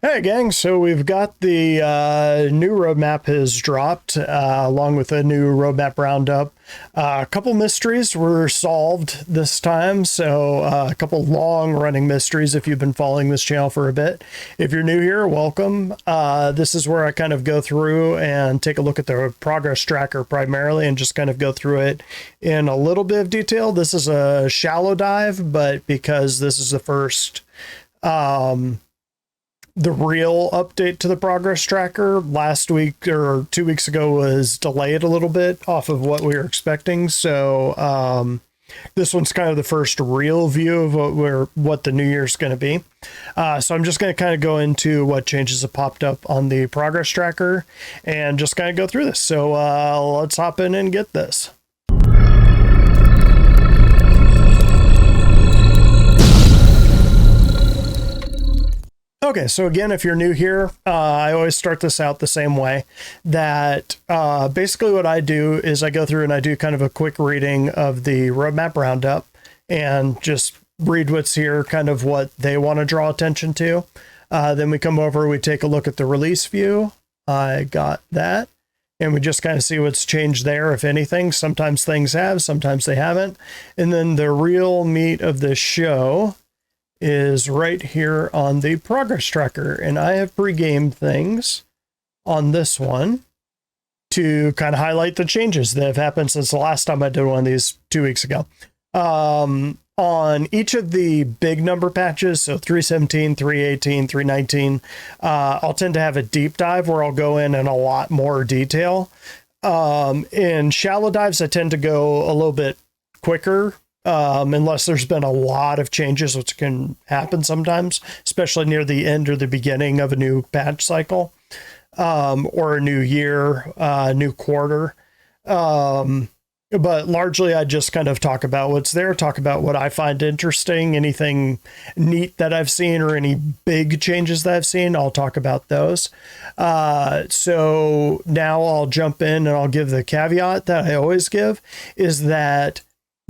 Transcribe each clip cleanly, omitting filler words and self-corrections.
Hey gang, so we've got the new roadmap has dropped along with a new roadmap roundup. A couple mysteries were solved this time, so a couple long running mysteries if you've been following this channel for a bit. If you're new here, welcome. This is where I kind of go through and take a look at the progress tracker primarily and just kind of go through it in a little bit of detail. This is a shallow dive, but because this is the first the real update to the progress tracker last week or 2 weeks ago was delayed a little bit off of what we were expecting. So this one's kind of the first real view of what the new year's going to be. So I'm just going to kind of go into what changes have popped up on the progress tracker and just kind of go through this. So let's hop in and get this. Okay, so again, if you're new here, I always start this out the same way, that basically what I do is I go through and I do kind of a quick reading of the roadmap roundup and just read what's here, kind of what they want to draw attention to. Then we come over, we take a look at the release view. I got that. And we just kind of see what's changed there, if anything. Sometimes things have, sometimes they haven't. And then the real meat of the show is right here on the progress tracker, and I have pre-gamed things on this one to kind of highlight the changes that have happened since the last time I did one of these 2 weeks ago. On each of the big number patches, so 317, 318, 319, I'll tend to have a deep dive where I'll go in a lot more detail. In shallow dives, I tend to go a little bit quicker, unless there's been a lot of changes, which can happen sometimes, especially near the end or the beginning of a new patch cycle, or a new year, new quarter. But largely I just kind of talk about what's there, talk about what I find interesting, anything neat that I've seen or any big changes that I've seen, I'll talk about those. So now I'll jump in and I'll give the caveat that I always give, is that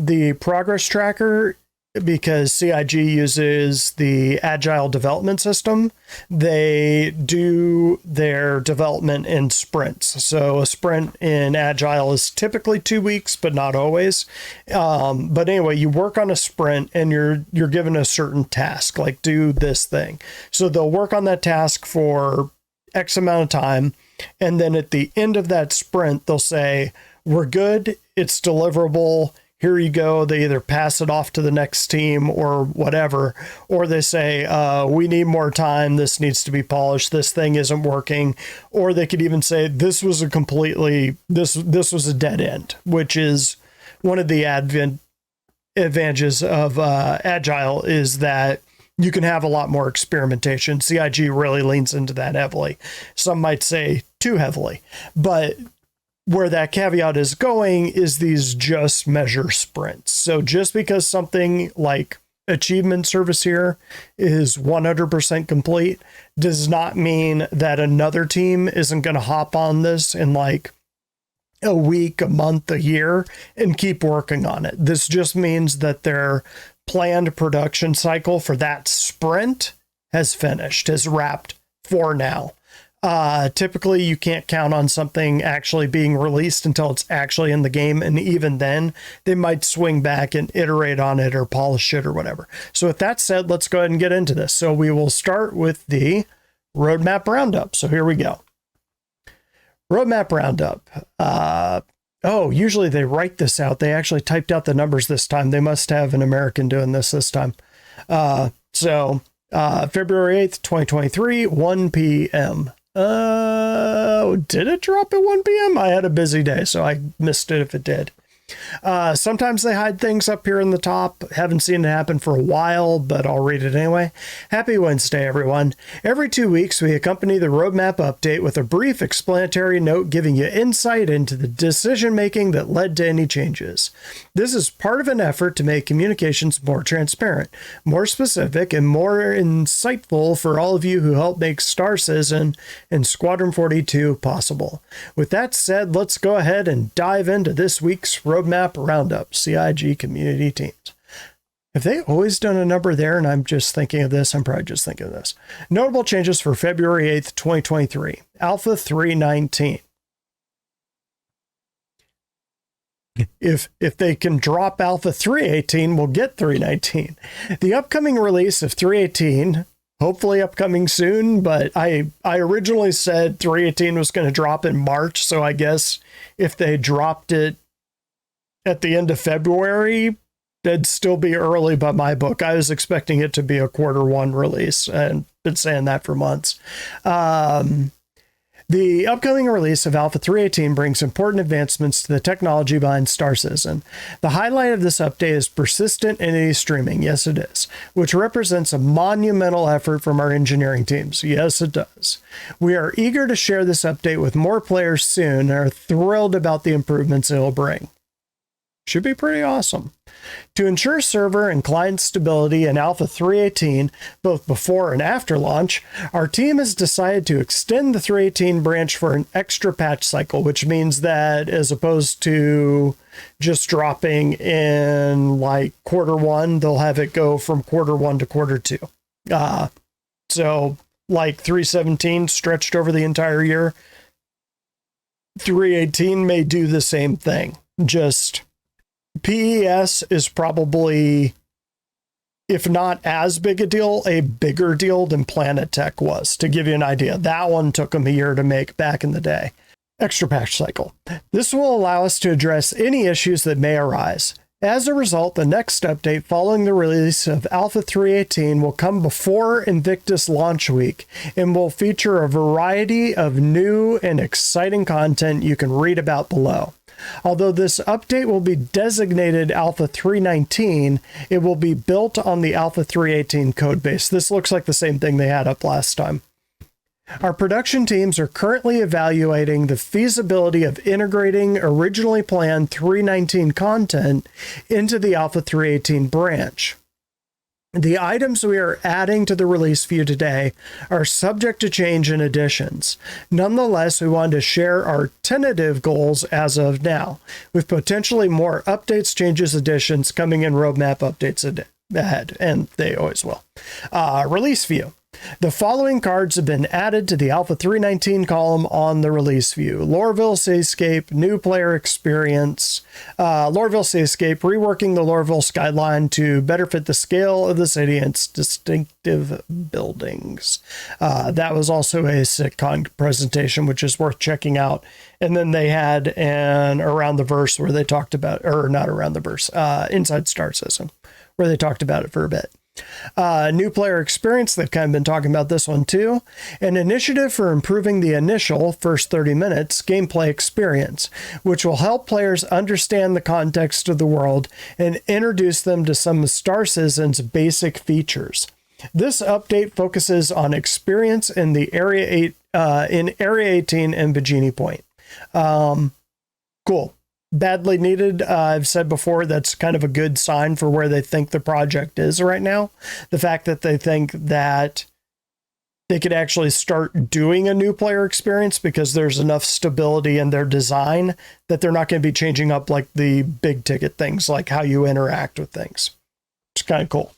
the progress tracker, because CIG uses the agile development system, they do their development in sprints. So a sprint in agile is typically 2 weeks, but not always. But anyway, you work on a sprint and you're given a certain task, like do this thing. So they'll work on that task for X amount of time. And then at the end of that sprint, they'll say, we're good, it's deliverable, here you go. They either pass it off to the next team or whatever, or they say, we need more time. This needs to be polished. This thing isn't working. Or they could even say, this was a this was a dead end, which is one of the advantages of Agile, is that you can have a lot more experimentation. CIG really leans into that heavily. Some might say too heavily, but where that caveat is going is these just measure sprints. So just because something like achievement service here is 100% complete does not mean that another team isn't going to hop on this in like a week, a month, a year and keep working on it. This just means that their planned production cycle for that sprint has finished, has wrapped for now. Typically you can't count on something actually being released until it's actually in the game. And even then they might swing back and iterate on it or polish it or whatever. So with that said, let's go ahead and get into this. So we will start with the roadmap roundup. So here we go. Roadmap roundup. Usually they write this out. They actually typed out the numbers this time. They must have an American doing this time. February 8th, 2023, 1 p.m. Did it drop at 1 p.m.? I had a busy day, so I missed it if it did. Sometimes they hide things up here in the top. Haven't seen it happen for a while, but I'll read it anyway. Happy Wednesday, everyone. Every 2 weeks, we accompany the roadmap update with a brief explanatory note giving you insight into the decision-making that led to any changes. This is part of an effort to make communications more transparent, more specific, and more insightful for all of you who help make Star Citizen and Squadron 42 possible. With that said, let's go ahead and dive into this week's roadmap roundup, CIG community teams. Have they always done a number there? And I'm just thinking of this. I'm probably just thinking of this. Notable changes for February 8th, 2023. Alpha 319. If they can drop Alpha 318, we'll get 319. The upcoming release of 318, hopefully upcoming soon, but I originally said 318 was going to drop in March, so I guess if they dropped it at the end of February, that'd still be early by my book. I was expecting it to be a quarter 1 release, and been saying that for months. The upcoming release of Alpha 318 brings important advancements to the technology behind Star Citizen. The highlight of this update is persistent entity streaming. Yes, it is, which represents a monumental effort from our engineering teams. Yes, it does. We are eager to share this update with more players soon and are thrilled about the improvements it will bring. Should be pretty awesome. To ensure server and client stability in Alpha 318, both before and after launch, our team has decided to extend the 318 branch for an extra patch cycle, which means that as opposed to just dropping in like quarter 1, they'll have it go from quarter 1 to quarter 2. So like 317 stretched over the entire year, 318 may do the same thing. Just PES is probably, if not as big a deal, a bigger deal than Planet Tech was. To give you an idea, that one took them a year to make back in the day. Extra patch cycle. This will allow us to address any issues that may arise. As a result, the next update following the release of Alpha 318 will come before Invictus launch week and will feature a variety of new and exciting content you can read about below. Although this update will be designated Alpha 319, it will be built on the Alpha 318 codebase. This looks like the same thing they had up last time. Our production teams are currently evaluating the feasibility of integrating originally planned 319 content into the Alpha 318 branch. The items we are adding to the release view today are subject to change and additions. Nonetheless, we wanted to share our tentative goals as of now, with potentially more updates, changes, additions coming in roadmap updates ahead, and they always will. Release view. The following cards have been added to the Alpha 319 column on the release view. Lorville Seascape, new player experience. Lorville Seascape, reworking the Lorville skyline to better fit the scale of the city and its distinctive buildings. That was also a SitCon presentation, which is worth checking out. And then they had an Around the Verse where they talked about, or not Around the Verse, Inside Star Citizen, where they talked about it for a bit. New player experience, they've kind of been talking about this one too. An initiative for improving the initial first 30 minutes gameplay experience, which will help players understand the context of the world and introduce them to some of Star Citizen's basic features. This update focuses on experience in the Area 18 and Virginia Point. Cool. Badly needed. I've said before, that's kind of a good sign for where they think the project is right now. The fact that they think that they could actually start doing a new player experience because there's enough stability in their design that they're not going to be changing up like the big ticket things, like how you interact with things. It's kind of cool.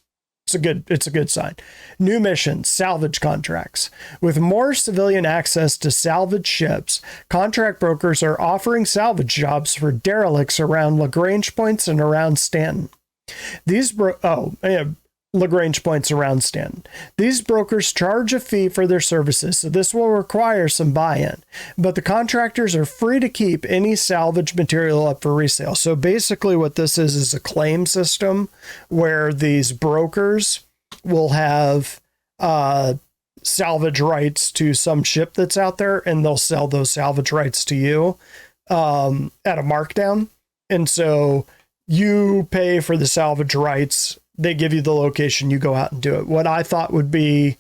It's a good sign. New missions, salvage contracts. With more civilian access to salvage ships, contract brokers are offering salvage jobs for derelicts around Lagrange points and around Stanton. Lagrange points around Stanton. These brokers charge a fee for their services, so this will require some buy-in. But the contractors are free to keep any salvage material up for resale. So basically what this is a claim system where these brokers will have salvage rights to some ship that's out there, and they'll sell those salvage rights to you at a markdown. And so you pay for the salvage rights. They give you the location, you go out and do it. What I thought would be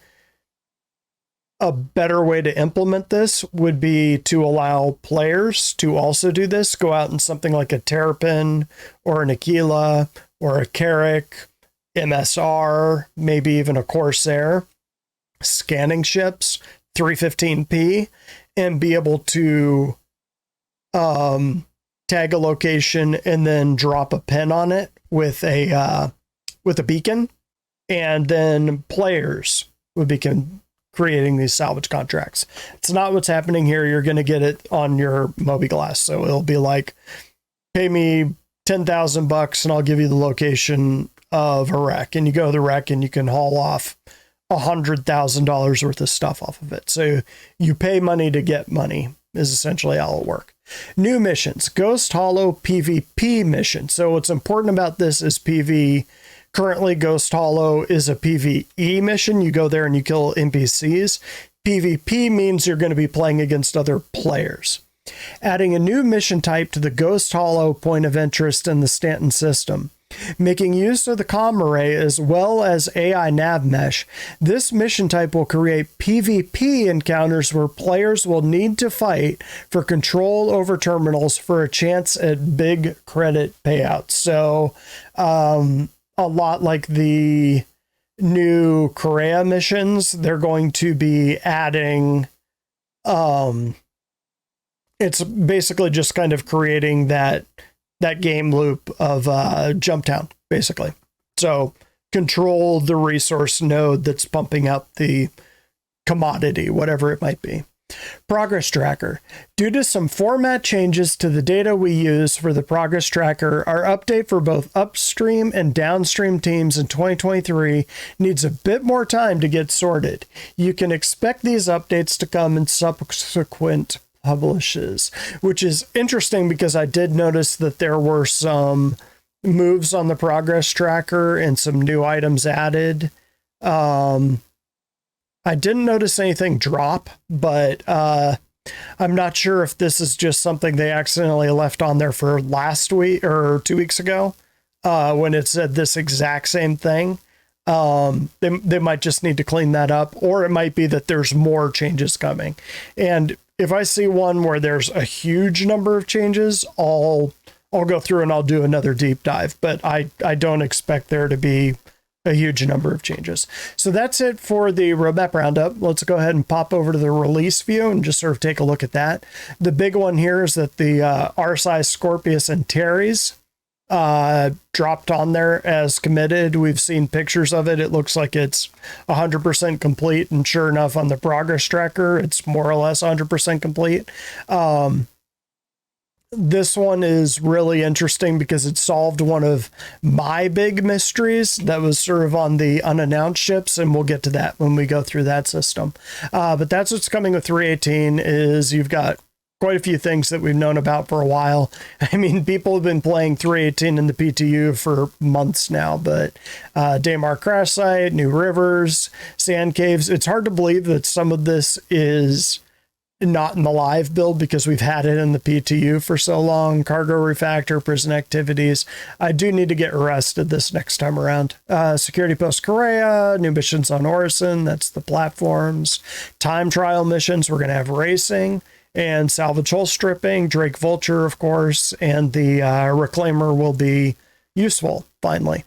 a better way to implement this would be to allow players to also do this, go out in something like a Terrapin or an Aquila or a Carrack, MSR, maybe even a Corsair, scanning ships, 315p, and be able to tag a location and then drop a pin on it with a with a beacon, and then players would be creating these salvage contracts. It's not what's happening here. You're going to get it on your mobiGlass. So it'll be like, pay me $10,000 and I'll give you the location of a wreck. And you go to the wreck and you can haul off $100,000 worth of stuff off of it. So you pay money to get money is essentially how it'll work. New missions, Ghost Hollow PvP mission. So what's important about this is PV. Currently, Ghost Hollow is a PvE mission. You go there and you kill NPCs. PvP means you're going to be playing against other players. Adding a new mission type to the Ghost Hollow point of interest in the Stanton system. Making use of the comm array as well as AI nav mesh, this mission type will create PvP encounters where players will need to fight for control over terminals for a chance at big credit payouts. So, a lot like the new Korea missions, they're going to be adding, it's basically just kind of creating that game loop of Jumptown, basically. So control the resource node that's pumping out the commodity, whatever it might be. Progress Tracker. Due to some format changes to the data we use for the Progress Tracker, our update for both upstream and downstream teams in 2023 needs a bit more time to get sorted. You can expect these updates to come in subsequent publishes, which is interesting because I did notice that there were some moves on the Progress Tracker and some new items added. I didn't notice anything drop, but I'm not sure if this is just something they accidentally left on there for last week or 2 weeks ago when it said this exact same thing. They might just need to clean that up, or it might be that there's more changes coming. And if I see one where there's a huge number of changes, I'll go through and I'll do another deep dive, but I don't expect there to be a huge number of changes. So that's it for the roadmap roundup. Let's go ahead and pop over to the release view and just sort of take a look at that. The big one here is that the R-size Scorpius and Terry's dropped on there as committed. We've seen pictures of it. It looks like it's 100% complete, and sure enough, on the Progress Tracker, it's more or less 100% complete. This one is really interesting because it solved one of my big mysteries that was sort of on the unannounced ships, and we'll get to that when we go through that system. But that's what's coming with 318 is you've got quite a few things that we've known about for a while. I mean, people have been playing 318 in the PTU for months now, but Daymar Crash Site, New Rivers, Sand Caves. It's hard to believe that some of this is not in the live build because we've had it in the PTU for so long. Cargo Refactor, Prison Activities. I do need to get arrested this next time around. Security Post Korea, new missions on Orison. That's the platforms. Time trial missions. We're going to have racing and salvage hull stripping. Drake Vulture, of course, and the Reclaimer will be useful, finally.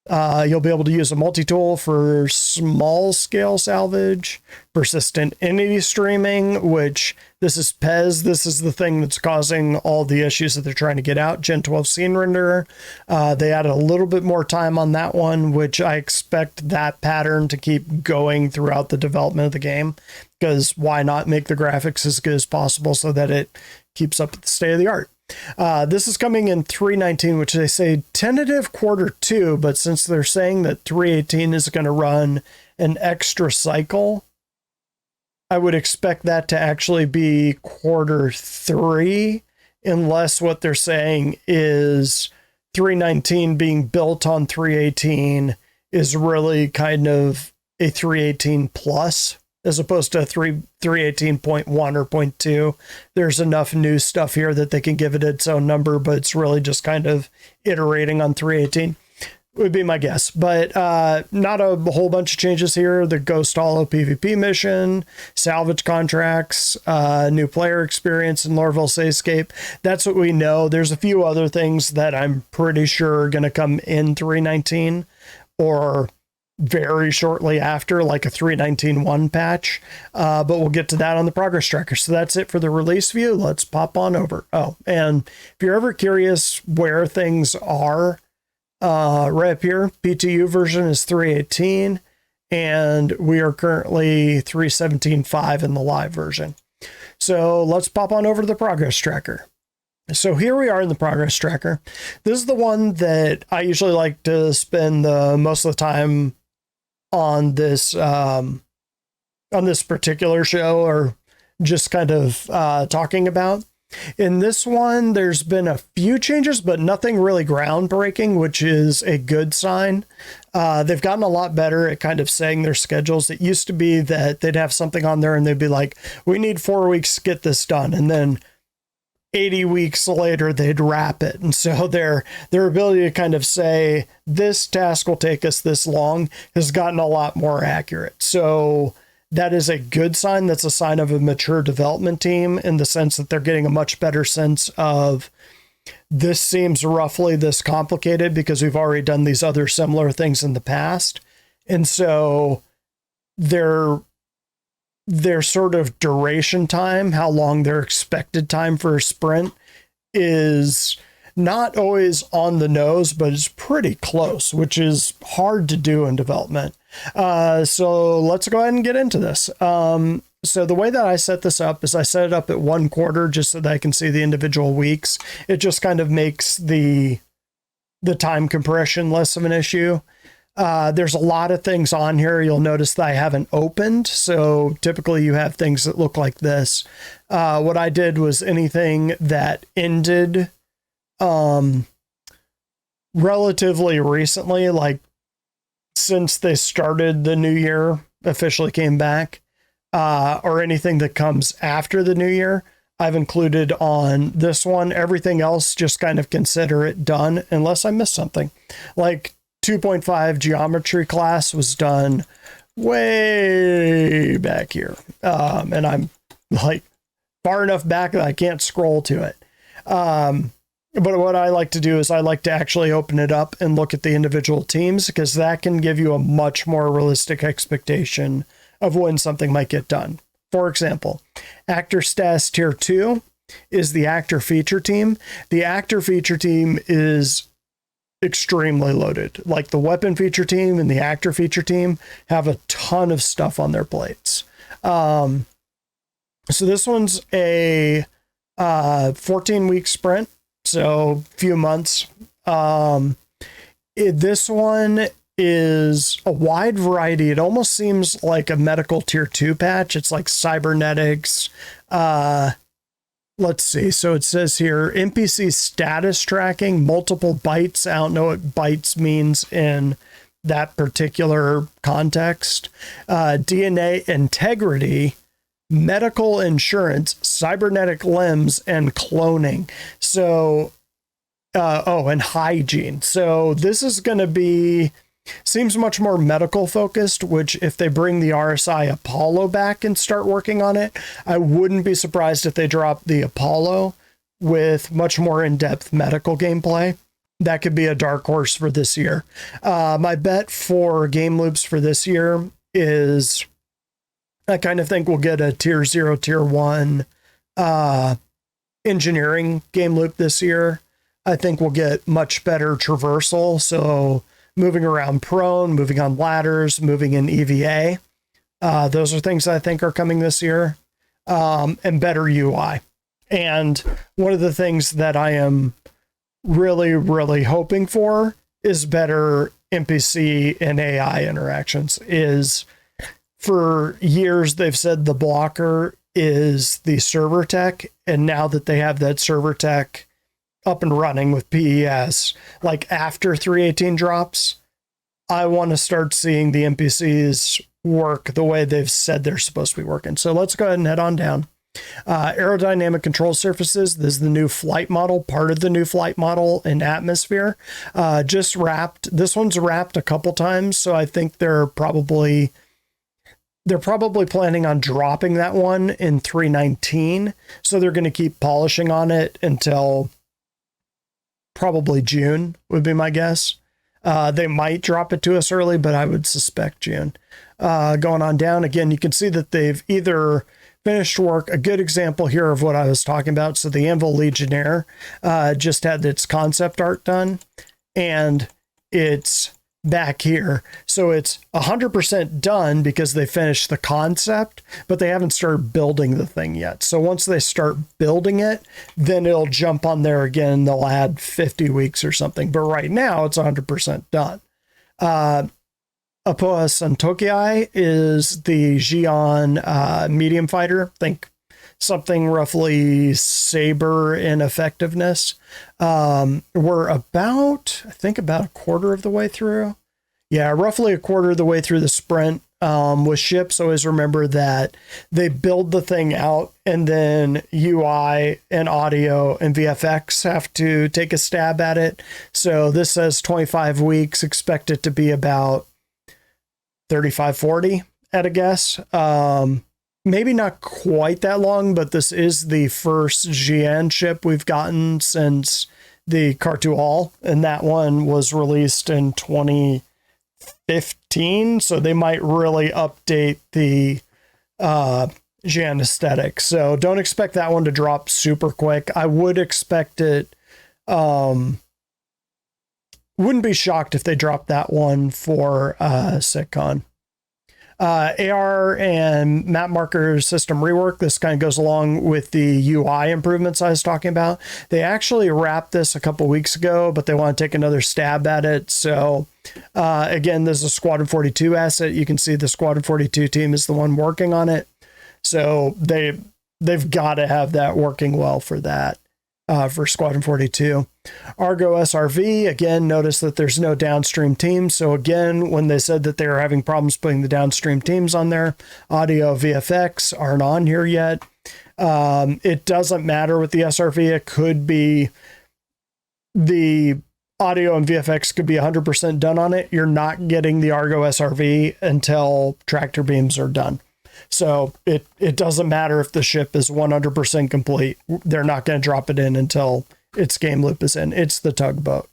You'll be able to use a multi-tool for small-scale salvage, persistent entity streaming, which this is PEZ. This is the thing that's causing all the issues that they're trying to get out. Gen 12 scene renderer. They added a little bit more time on that one, which I expect that pattern to keep going throughout the development of the game, because why not make the graphics as good as possible so that it keeps up with the state of the art. This is coming in 319, which they say tentative Q2, but since they're saying that 318 is going to run an extra cycle, I would expect that to actually be Q3, unless what they're saying is 319 being built on 318 is really kind of a 318 plus, as opposed to 318.1 or 0.2. There's enough new stuff here that they can give it its own number, but it's really just kind of iterating on 318 would be my guess. But not a whole bunch of changes here. The Ghost Hollow PvP mission, salvage contracts, new player experience in Lorville Sayscape. That's what we know. There's a few other things that I'm pretty sure are going to come in 319 or very shortly after, like a 319.1 patch, but we'll get to that on the Progress Tracker. So that's it for the release view. Let's pop on over. Oh, and if you're ever curious where things are Right up here, PTU version is 3.18, and we are currently 3.17.5 in the live version. So let's pop on over to the progress tracker. So here we are in the progress tracker. This is the one that I usually like to spend the most of the time on this particular show, or just kind of talking about. In this one, there's been a few changes, but nothing really groundbreaking, which is a good sign. They've gotten a lot better at kind of saying their schedules. It used to be that they'd have something on there and they'd be like, we need 4 weeks to get this done. And then 80 weeks later, they'd wrap it. And so their ability to kind of say, this task will take us this long, has gotten a lot more accurate. So that is a good sign. That's a sign of a mature development team, in the sense that they're getting a much better sense of, this seems roughly this complicated because we've already done these other similar things in the past. And so their sort of duration time, how long their expected time for a sprint, is not always on the nose, but it's pretty close, which is hard to do in development. So let's go ahead and get into this. So the way that I set this up is I set it up at 1 quarter, just so that I can see the individual weeks. It just kind of makes the time compression less of an issue. There's a lot of things on here. You'll notice that I haven't opened. So typically you have things that look like this. What I did was anything that ended relatively recently, like since they started the new year, officially came back, or anything that comes after the new year, I've included on this one. Everything else, just kind of consider it done unless I missed something. Like 2.5 geometry class was done way back here. And I'm like far enough back that I can't scroll to it. But what I like to do is I like to actually open it up and look at the individual teams, because that can give you a much more realistic expectation of when something might get done. For example, actor status tier 2 is the actor feature team. The actor feature team is extremely loaded. Like the weapon feature team and the actor feature team have a ton of stuff on their plates. So this one's a 14-week sprint. So few months. This one is a wide variety. It almost seems like a medical tier 2 patch. It's like cybernetics. Let's see. So it says here, NPC status tracking, multiple bytes. I don't know what bytes means in that particular context. DNA integrity, medical insurance, cybernetic limbs, and cloning. So, and hygiene. So this is going to be, seems much more medical focused, which if they bring the RSI Apollo back and start working on it, I wouldn't be surprised if they drop the Apollo with much more in-depth medical gameplay. That could be a dark horse for this year. My bet for game loops for this year is, I kind of think we'll get a tier 0, tier 1 engineering game loop this year. I think we'll get much better traversal. So moving around prone, moving on ladders, moving in EVA. Those are things I think are coming this year. And better UI. And one of the things that I am really, really hoping for is better NPC and AI interactions. Is for years, they've said the blocker is the server tech. And now that they have that server tech up and running with PES, like after 3.18 drops, I want to start seeing the NPCs work the way they've said they're supposed to be working. So let's go ahead and head on down. Aerodynamic control surfaces. This is the new flight model, part of the new flight model in Atmosphere. Just wrapped. This one's wrapped a couple times, so I think they're probably planning on dropping that one in 3.19. So they're going to keep polishing on it until probably June would be my guess. They might drop it to us early, but I would suspect June. Going on down again, you can see that they've either finished work. A good example here of what I was talking about. So the Anvil Legionnaire just had its concept art done, and it's back here. So it's 100% done because they finished the concept, but they haven't started building the thing yet. So once they start building it, then it'll jump on there again. They'll add 50 weeks or something. But right now it's 100% done. Apoa Santokiai is the Xi'an medium fighter. Think something roughly Saber in effectiveness. We're about, I think, about a quarter of the way through. Yeah, roughly a quarter of the way through the sprint. With ships, always remember that they build the thing out and then UI and audio and VFX have to take a stab at it. So this says 25 weeks, expect it to be about 35, 40 at a guess. Maybe not quite that long, but this is the first Xi'an ship we've gotten since the Cartual, and that one was released in 2015, so they might really update the Xi'an aesthetic. So don't expect that one to drop super quick. I would expect it, wouldn't be shocked if they dropped that one for SitCon. AR and map marker system rework. This kind of goes along with the UI improvements I was talking about. They actually wrapped this a couple weeks ago, but they want to take another stab at it. So again, this is a Squadron 42 asset. You can see the Squadron 42 team is the one working on it. So they've got to have that working well for that. For Squadron 42. Argo SRV, again, notice that there's no downstream teams. So again, when they said that they were having problems putting the downstream teams on there, audio VFX aren't on here yet. It doesn't matter with the SRV. It could be the audio and VFX could be 100% done on it. You're not getting the Argo SRV until tractor beams are done. So it doesn't matter if the ship is 100% complete. They're not going to drop it in until its game loop is in. It's the tugboat.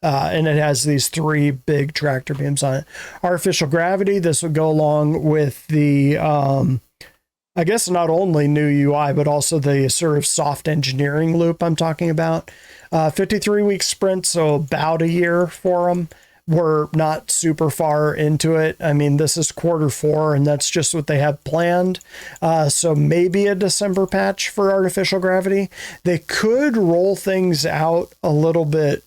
And it has these 3 big tractor beams on it. Artificial gravity, this would go along with the, I guess not only new UI, but also the sort of soft engineering loop I'm talking about. 53-week sprint, so about a year for them. We're not super far into it. I mean, this is Q4, and that's just what they have planned. So maybe a December patch for artificial gravity. They could roll things out a little bit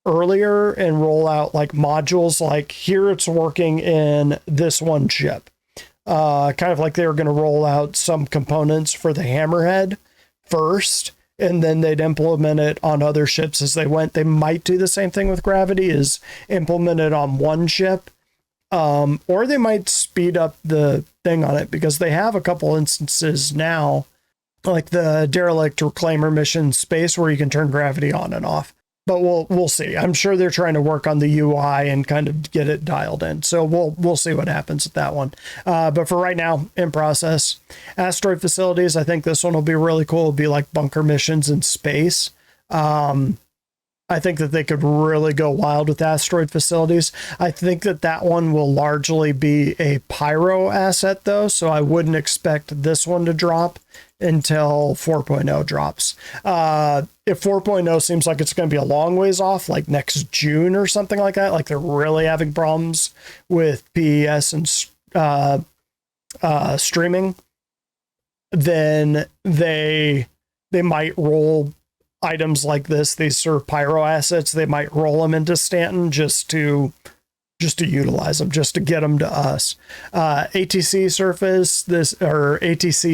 earlier and roll out like modules, like here it's working in this one ship. Kind of like they were going to roll out some components for the Hammerhead first, and then they'd implement it on other ships as they went. They might do the same thing with gravity, is implement it on one ship, or they might speed up the thing on it, because they have a couple instances now, like the derelict reclaimer mission space, where you can turn gravity on and off. But we'll see. I'm sure they're trying to work on the UI and kind of get it dialed in. So we'll see what happens with that one. But for right now, in process. Asteroid facilities, I think this one will be really cool. It'll be like bunker missions in space. I think that they could really go wild with asteroid facilities. I think that one will largely be a pyro asset, though, so I wouldn't expect this one to drop until 4.0 drops. If 4.0 seems like it's going to be a long ways off, like next June or something like that, like they're really having problems with PES and streaming, then they might roll items like this, these sort of pyro assets, they might roll them into Stanton just to utilize them, just to get them to us. ATC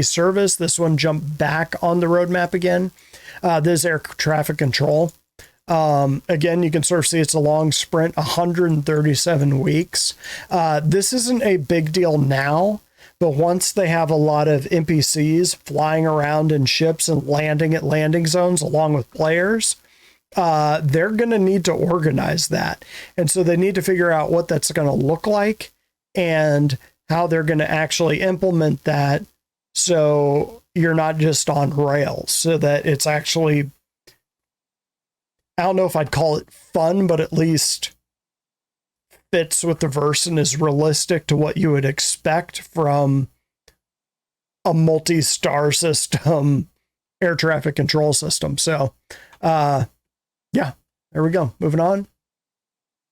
service, this one jumped back on the roadmap again. This is air traffic control. Again, you can sort of see it's a long sprint, 137 weeks. This isn't a big deal now, but once they have a lot of NPCs flying around in ships and landing at landing zones along with players, they're going to need to organize that. And so they need to figure out what that's going to look like and how they're going to actually implement that, so you're not just on rails, so that it's actually, I don't know if I'd call it fun, but at least fits with the verse and is realistic to what you would expect from a multi-star system air traffic control system. So, yeah, there we go. Moving on.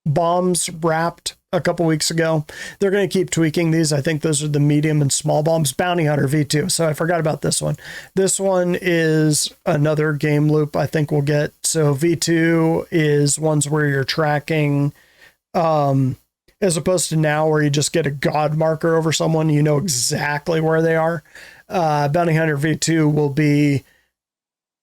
bombs wrapped a couple weeks ago. They're going to keep tweaking these. I think those are the medium and small bombs. Bounty Hunter V2. So I forgot about this one. This one is another game loop I think we'll get. So V2 is ones where you're tracking, as opposed to now where you just get a god marker over someone, you know exactly where they are. Bounty Hunter V2 will be,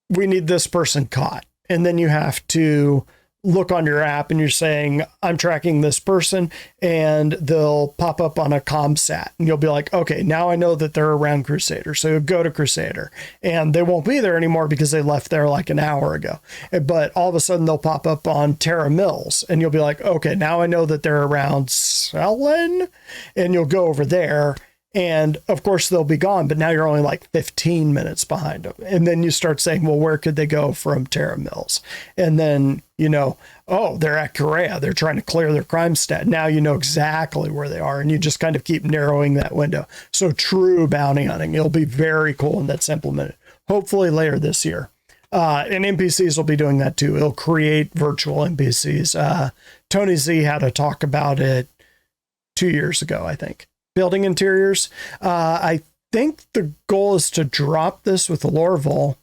we need this person caught. And then you have to look on your app and you're saying, I'm tracking this person, and they'll pop up on a ComSat and you'll be like, okay, now I know that they're around Crusader. So you'll go to Crusader and they won't be there anymore because they left there like an hour ago. But all of a sudden they'll pop up on Terra Mills and you'll be like, okay, now I know that they're around Selen, and you'll go over there. And of course they'll be gone, but now you're only like 15 minutes behind them. And then you start saying, well, where could they go from Terra Mills? And then, you know, oh, they're at Korea. They're trying to clear their crime stat. Now you know exactly where they are, and you just kind of keep narrowing that window. So true bounty hunting. It'll be very cool, and that's implemented hopefully later this year. And NPCs will be doing that too. It'll create virtual NPCs. Tony Z had a talk about it 2 years ago, I think. Building interiors. I think the goal is to drop this with Lorville,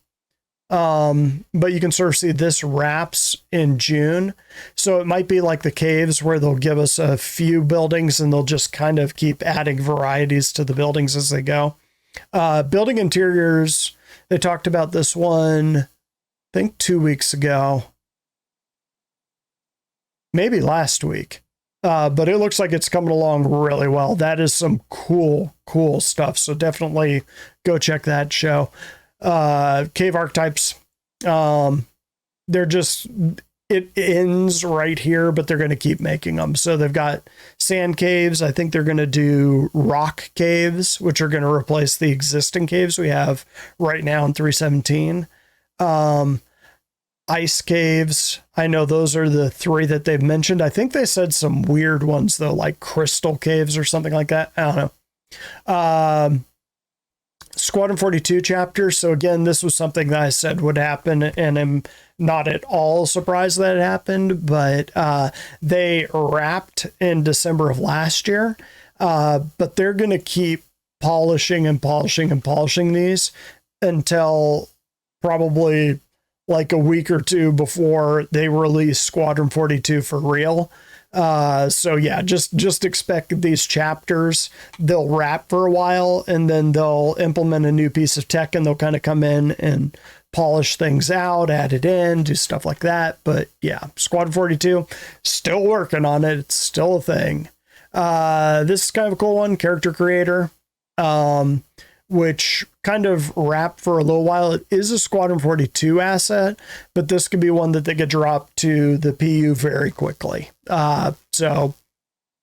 but you can sort of see this wraps in June. So it might be like the caves where they'll give us a few buildings and they'll just kind of keep adding varieties to the buildings as they go. Building interiors, they talked about this one, I think 2 weeks ago, maybe last week. But it looks like it's coming along really well. That is some cool stuff. So definitely go check that show. Cave archetypes. They're just, it ends right here, but they're going to keep making them. So they've got sand caves. I think they're going to do rock caves, which are going to replace the existing caves we have right now in 317. Ice caves. I know those are the three that they've mentioned. I think they said some weird ones though, like crystal caves or something like that. I don't know. Squadron 42 chapter. So again, this was something that I said would happen, and I'm not at all surprised that it happened, but they wrapped in December of last year. But they're going to keep polishing these until probably like a week or two before they release Squadron 42 for real. So yeah, just expect these chapters. They'll wrap for a while and then they'll implement a new piece of tech, and they'll kind of come in and polish things out, add it in, do stuff like that. But yeah, Squadron 42, still working on it. It's still a thing. This is kind of a cool one, character creator. Which kind of wrapped for a little while. It is a Squadron 42 asset, but this could be one that they could drop to the PU very quickly. So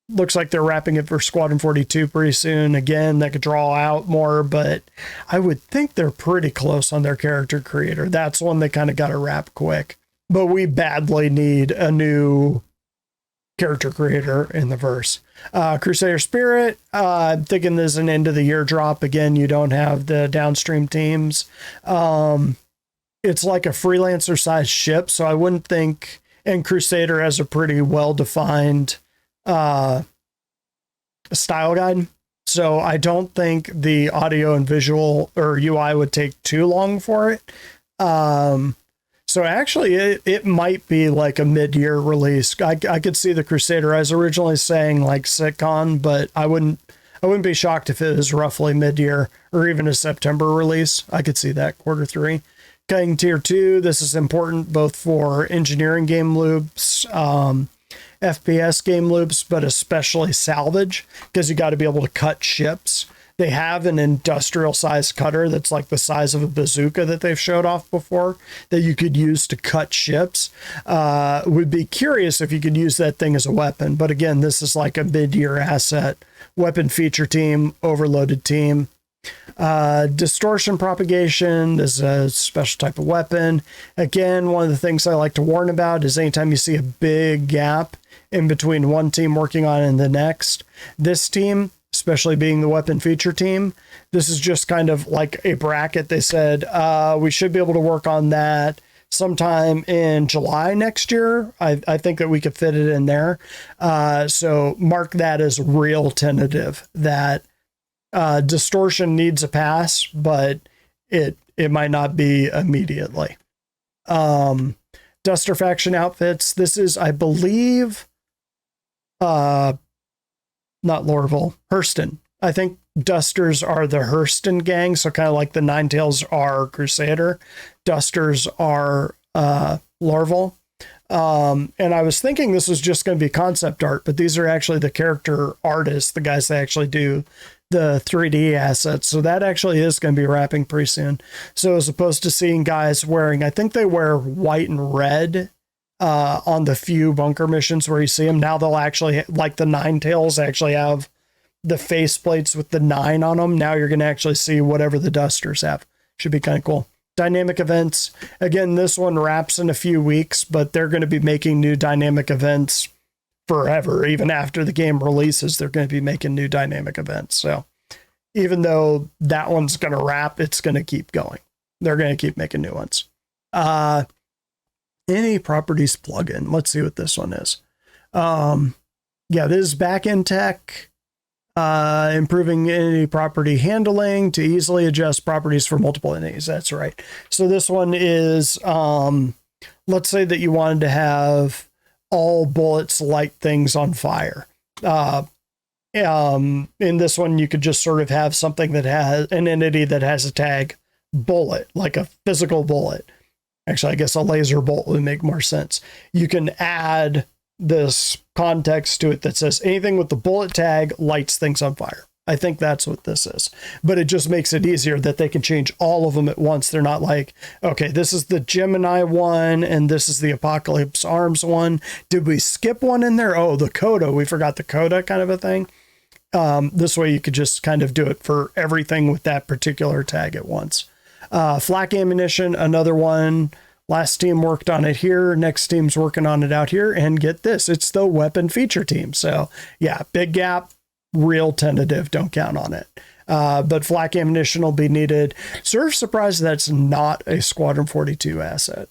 looks like they're wrapping it for Squadron 42 pretty soon. Again, that could draw out more, but I would think they're pretty close on their character creator. That's one they kind of got to wrap quick. But we badly need a new character creator in the verse. Crusader Spirit, I'm thinking there's an end of the year drop. Again, you don't have the downstream teams. It's like a freelancer sized ship, so I wouldn't think, and Crusader has a pretty well-defined style guide. So I don't think the audio and visual or UI would take too long for it. So actually, it might be like a mid-year release. I could see the Crusader. I was originally saying like SitCon, but I wouldn't be shocked if it was roughly mid-year or even a September release. I could see that Q3. Cutting Tier 2, this is important both for engineering game loops, FPS game loops, but especially salvage, because you got to be able to cut ships. They have an industrial size cutter that's like the size of a bazooka that they've showed off before that you could use to cut ships. Would be curious if you could use that thing as a weapon. But again, this is like a mid-year asset. Weapon feature team, overloaded team. Distortion propagation, this is a special type of weapon. Again, one of the things I like to warn about is anytime you see a big gap in between one team working on it and the next, this team, especially being the weapon feature team, this is just kind of like a bracket. They said, we should be able to work on that sometime in July next year. I think that we could fit it in there. So mark that as real tentative, that distortion needs a pass, but it might not be immediately. Duster faction outfits. This is, I believe, not Lorville, Hurston. I think Dusters are the Hurston gang, so kind of like the Ninetails are Crusader. Dusters are Lorville. And I was thinking this was just going to be concept art, but these are actually the character artists, the guys that actually do the 3D assets. So that actually is going to be wrapping pretty soon. So as opposed to seeing guys wearing, I think they wear white and red on the few bunker missions where you see them. Now they'll actually, like the Ninetails, actually have the face plates with the 9 on them. Now you're going to actually see whatever the Dusters have. Should be kind of cool. Dynamic events. Again, this one wraps in a few weeks, but they're going to be making new dynamic events forever. Even after the game releases, they're going to be making new dynamic events. So even though that one's going to wrap, it's going to keep going. They're going to keep making new ones. Any properties plugin. Let's see what this one is. Yeah, this is backend tech. Improving entity property handling to easily adjust properties for multiple entities. That's right. So this one is, let's say that you wanted to have all bullets light things on fire. In this one, you could just sort of have something that has an entity that has a tag bullet, like a physical bullet. Actually, I guess a laser bolt would make more sense. You can add this context to it that says anything with the bullet tag lights things on fire. I think that's what this is, but it just makes it easier that they can change all of them at once. They're not like, okay, this is the Gemini one and this is the Apocalypse Arms one. Did we skip one in there? Oh, the Coda, we forgot the Coda, kind of a thing. This way you could just kind of do it for everything with that particular tag at once. Flak ammunition, another one. Last team worked on it here. Next team's working on it out here. And get this, it's the weapon feature team. So yeah, big gap, real tentative. Don't count on it. But flak ammunition will be needed. Sort of surprised that's not a Squadron 42 asset.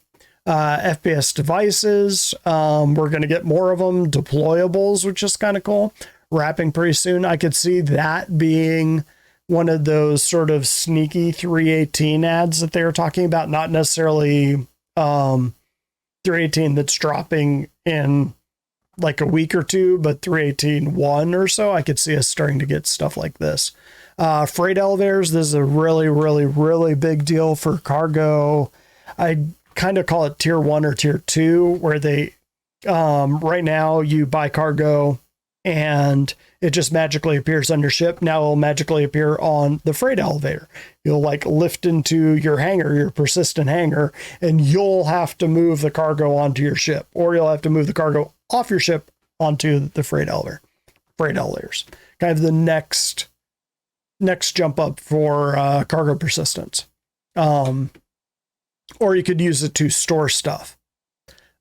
FPS devices. We're going to get more of them. Deployables, which is kind of cool. Wrapping pretty soon. I could see that being one of those sort of sneaky 318 ads that they were talking about. Not necessarily 318 that's dropping in like a week or two, but 318.1 or so, I could see us starting to get stuff like this. Freight elevators, this is a really, really, really big deal for cargo. I kind of call it tier 1 or tier 2, where they, right now you buy cargo and it just magically appears on your ship. Now it'll magically appear on the freight elevator. You'll like lift into your hangar, your persistent hangar, and you'll have to move the cargo onto your ship, or you'll have to move the cargo off your ship onto the freight elevators. Kind of the next jump up for cargo persistence. Or you could use it to store stuff.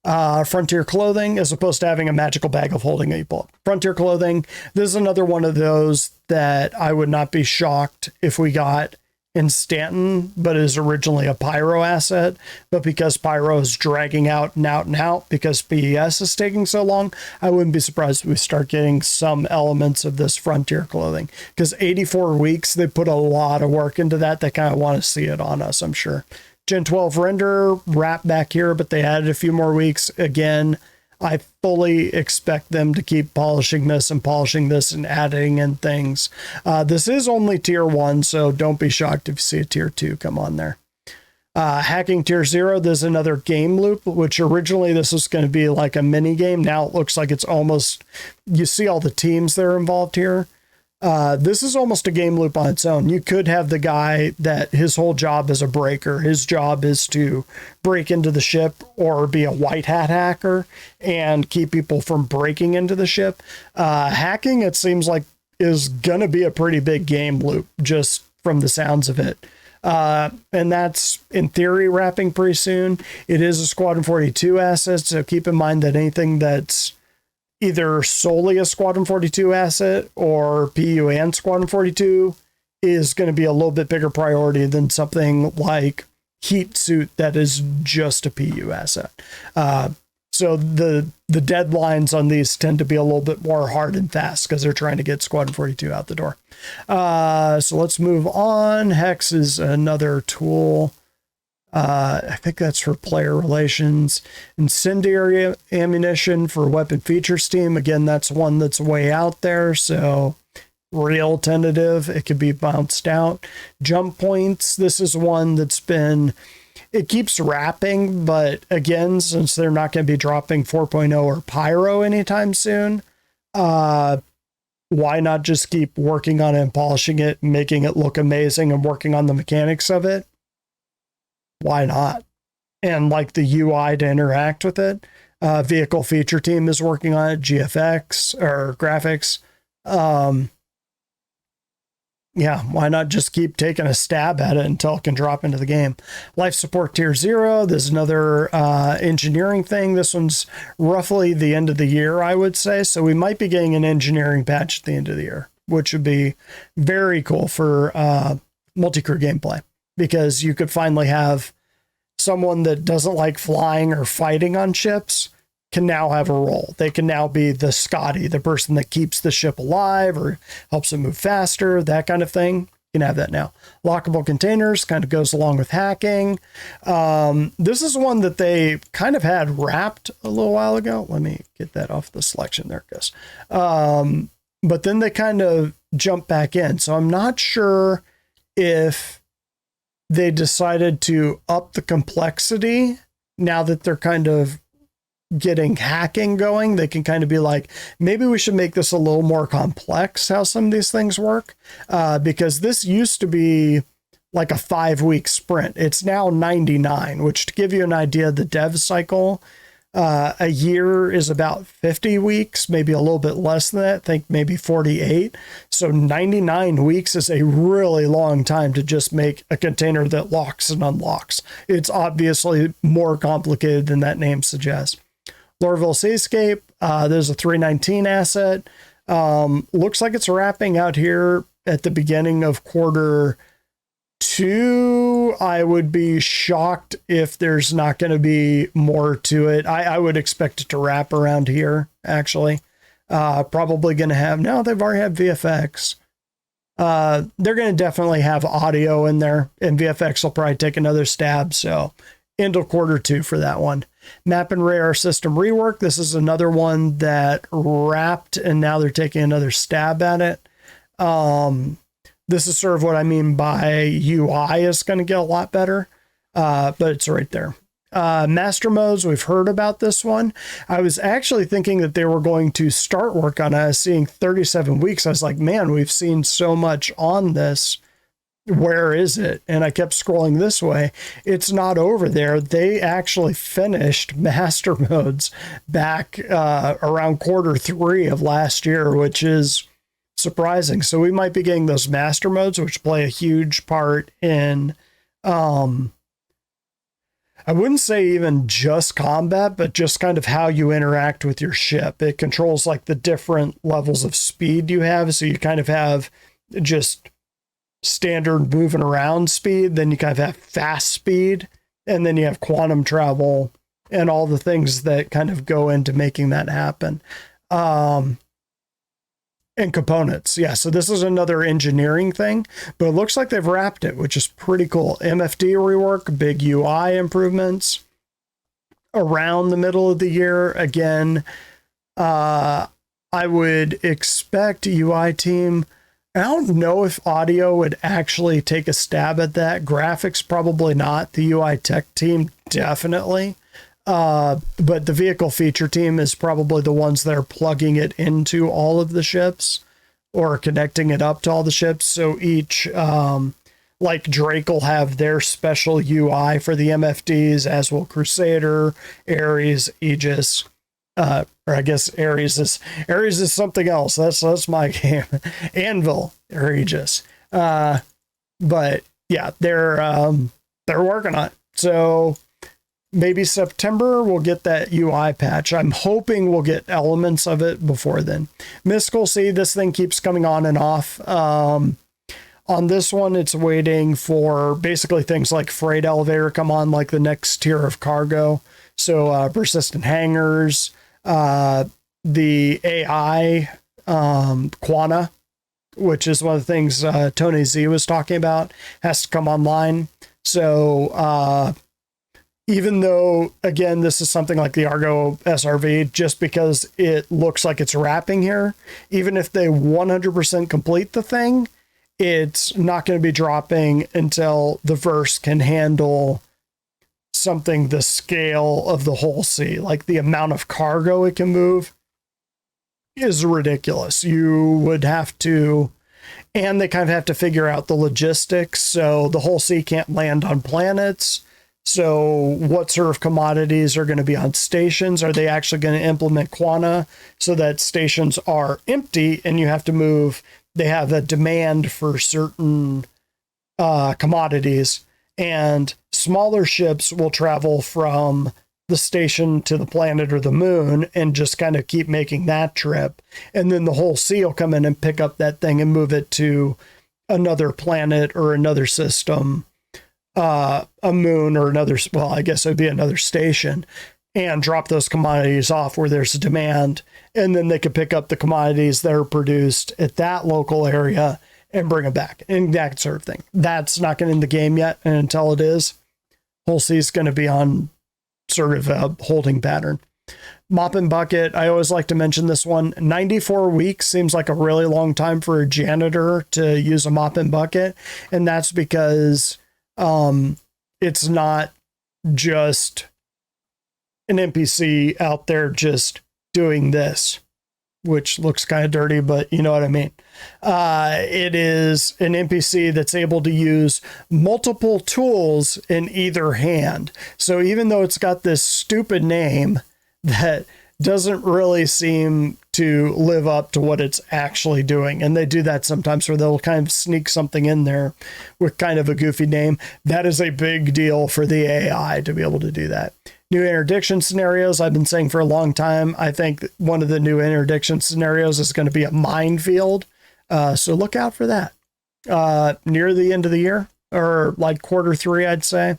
Frontier clothing, as opposed to having a magical bag of holding a bullet. Frontier clothing, this is another one of those that I would not be shocked if we got in Stanton, but is originally a Pyro asset. But because Pyro is dragging out and out and out, because PES is taking so long, I wouldn't be surprised if we start getting some elements of this Frontier clothing. Because 84 weeks, they put a lot of work into that. They kind of want to see it on us, I'm sure. Gen 12 render wrap back here, but they added a few more weeks. Again, I fully expect them to keep polishing this and adding in things. This is only tier 1, so don't be shocked if you see a tier 2 come on there. Hacking tier 0, there's another game loop, which originally this was going to be like a mini game. Now it looks like it's almost, you see all the teams that are involved here. This is almost a game loop on its own. You could have the guy that his whole job is a breaker. His job is to break into the ship or be a white hat hacker and keep people from breaking into the ship. Hacking, it seems like, is going to be a pretty big game loop just from the sounds of it. And that's in theory wrapping pretty soon. It is a Squadron 42 asset, so keep in mind that anything that's either solely a Squadron 42 asset or PU and Squadron 42 is going to be a little bit bigger priority than something like heat suit that is just a PU asset. So the deadlines on these tend to be a little bit more hard and fast because they're trying to get Squadron 42 out the door. So let's move on. Hex is another tool. I think that's for player relations. Incendiary ammunition for weapon features team. Again, that's one that's way out there. So real tentative. It could be bounced out. Jump points. This is one that's been... It keeps wrapping, but again, since they're not going to be dropping 4.0 or Pyro anytime soon, why not just keep working on it and polishing it, making it look amazing and working on the mechanics of it? Why not? And like the UI to interact with it. Vehicle feature team is working on it, GFX or graphics. Yeah, why not just keep taking a stab at it until it can drop into the game? Life support tier 0. There's another engineering thing. This one's roughly the end of the year, I would say. So we might be getting an engineering patch at the end of the year, which would be very cool for multi-crew gameplay, because you could finally have someone that doesn't like flying or fighting on ships can now have a role. They can now be the Scotty, the person that keeps the ship alive or helps it move faster, that kind of thing. You can have that now. Lockable containers kind of goes along with hacking. This is one that they kind of had wrapped a little while ago. Let me get that off the selection. There it goes. But then they kind of jump back in. So I'm not sure if they decided to up the complexity now that they're kind of getting hacking going. They can kind of be like, maybe we should make this a little more complex, how some of these things work, because this used to be like a 5-week sprint. It's now 99, which, to give you an idea of the dev cycle, a year is about 50 weeks, maybe a little bit less than that. I think maybe 48. So 99 weeks is a really long time to just make a container that locks and unlocks. It's obviously more complicated than that name suggests. Lorville Seascape, there's a 319 asset. Looks like it's wrapping out here at the beginning of quarter 2. I would be shocked if there's not going to be more to it. I would expect it to wrap around here, actually. Probably going to have... No, they've already had VFX. They're going to definitely have audio in there, and VFX will probably take another stab, so into quarter 2 for that one. Map and radar system rework. This is another one that wrapped, and now they're taking another stab at it. This is sort of what I mean by UI is going to get a lot better, but it's right there. Master modes, we've heard about this one. I was actually thinking that they were going to start work on it. I was seeing 37 weeks. I was like, man, we've seen so much on this. Where is it? And I kept scrolling this way. It's not over there. They actually finished master modes back around quarter 3 of last year, which is surprising. So we might be getting those master modes, which play a huge part in, I wouldn't say even just combat, but just kind of how you interact with your ship. It controls like the different levels of speed you have. So you kind of have just standard moving around speed, then you kind of have fast speed, and then you have quantum travel and all the things that kind of go into making that happen. And components. Yeah, so this is another engineering thing, but it looks like they've wrapped it, which is pretty cool. MFD rework, big UI improvements around the middle of the year. Again, I would expect UI team... I don't know if audio would actually take a stab at that. Graphics, probably not. The UI tech team, definitely. But the vehicle feature team is probably the ones that are plugging it into all of the ships or connecting it up to all the ships. So each, like Drake will have their special UI for the MFDs, as will Crusader, Ares, Aegis. Or I guess Ares is something else. That's my game. Anvil or Aegis. But yeah, they're working on it. So maybe September we'll get that UI patch. I'm hoping we'll get elements of it before then. Mystical Sea, this thing keeps coming on and off. On On this one, it's waiting for basically things like freight elevator come on, like the next tier of cargo. So persistent hangars, the AI, Quanta, which is one of the things Tony Z was talking about, has to come online. So even though, again, this is something like the Argo SRV, just because it looks like it's wrapping here, even if they 100% complete the thing, it's not going to be dropping until the verse can handle something the scale of the whole sea. Like the amount of cargo it can move is ridiculous. You would have to, and they kind of have to figure out the logistics. So the whole sea can't land on planets. So what sort of commodities are going to be on stations? Are they actually going to implement Quanta so that stations are empty and you have to move? They have a demand for certain commodities, and smaller ships will travel from the station to the planet or the moon and just kind of keep making that trip. And then the whole sea will come in and pick up that thing and move it to another planet or another system, a moon or another, well, I guess it'd be another station, and drop those commodities off where there's a demand. And then they could pick up the commodities that are produced at that local area and bring them back, and that sort of thing. That's not going to in the game yet. And until it is, whole sea is going to be on sort of a holding pattern. Mop and bucket, I always like to mention this one. 94 weeks seems like a really long time for a janitor to use a mop and bucket. And that's because it's not just an NPC out there just doing this, which looks kind of dirty, but you know what I mean. It is an NPC that's able to use multiple tools in either hand. So even though it's got this stupid name that doesn't really seem to live up to what it's actually doing, and they do that sometimes where they'll kind of sneak something in there with kind of a goofy name, that is a big deal for the AI to be able to do that. New interdiction scenarios, I've been saying for a long time, I think one of the new interdiction scenarios is going to be a minefield. So look out for that. Near the end of the year, or like Q3, I'd say.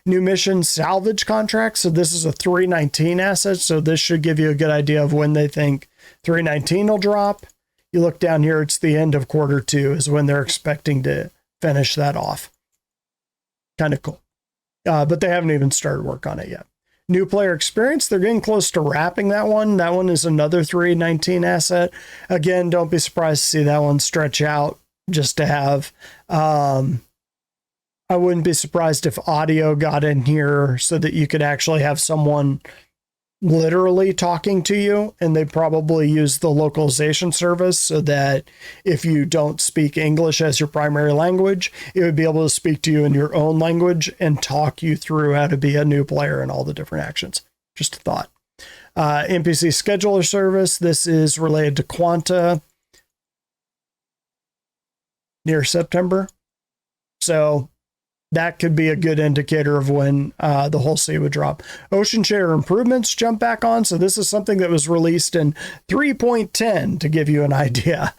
New mission salvage contracts. So this is a 319 asset. So this should give you a good idea of when they think 319 will drop. You look down here, it's the end of Q2 is when they're expecting to finish that off. Kind of cool. But they haven't even started work on it yet. New player experience, they're getting close to wrapping that one. That one is another 319 asset. Again, don't be surprised to see that one stretch out just to have. I wouldn't be surprised if audio got in here so that you could actually have someone literally talking to you, and they probably use the localization service so that if you don't speak English as your primary language, it would be able to speak to you in your own language and talk you through how to be a new player and all the different actions. Just a thought. NPC scheduler service. This is related to Quanta near September. So that could be a good indicator of when the whole sea would drop. Ocean share improvements jump back on. So this is something that was released in 3.10 to give you an idea.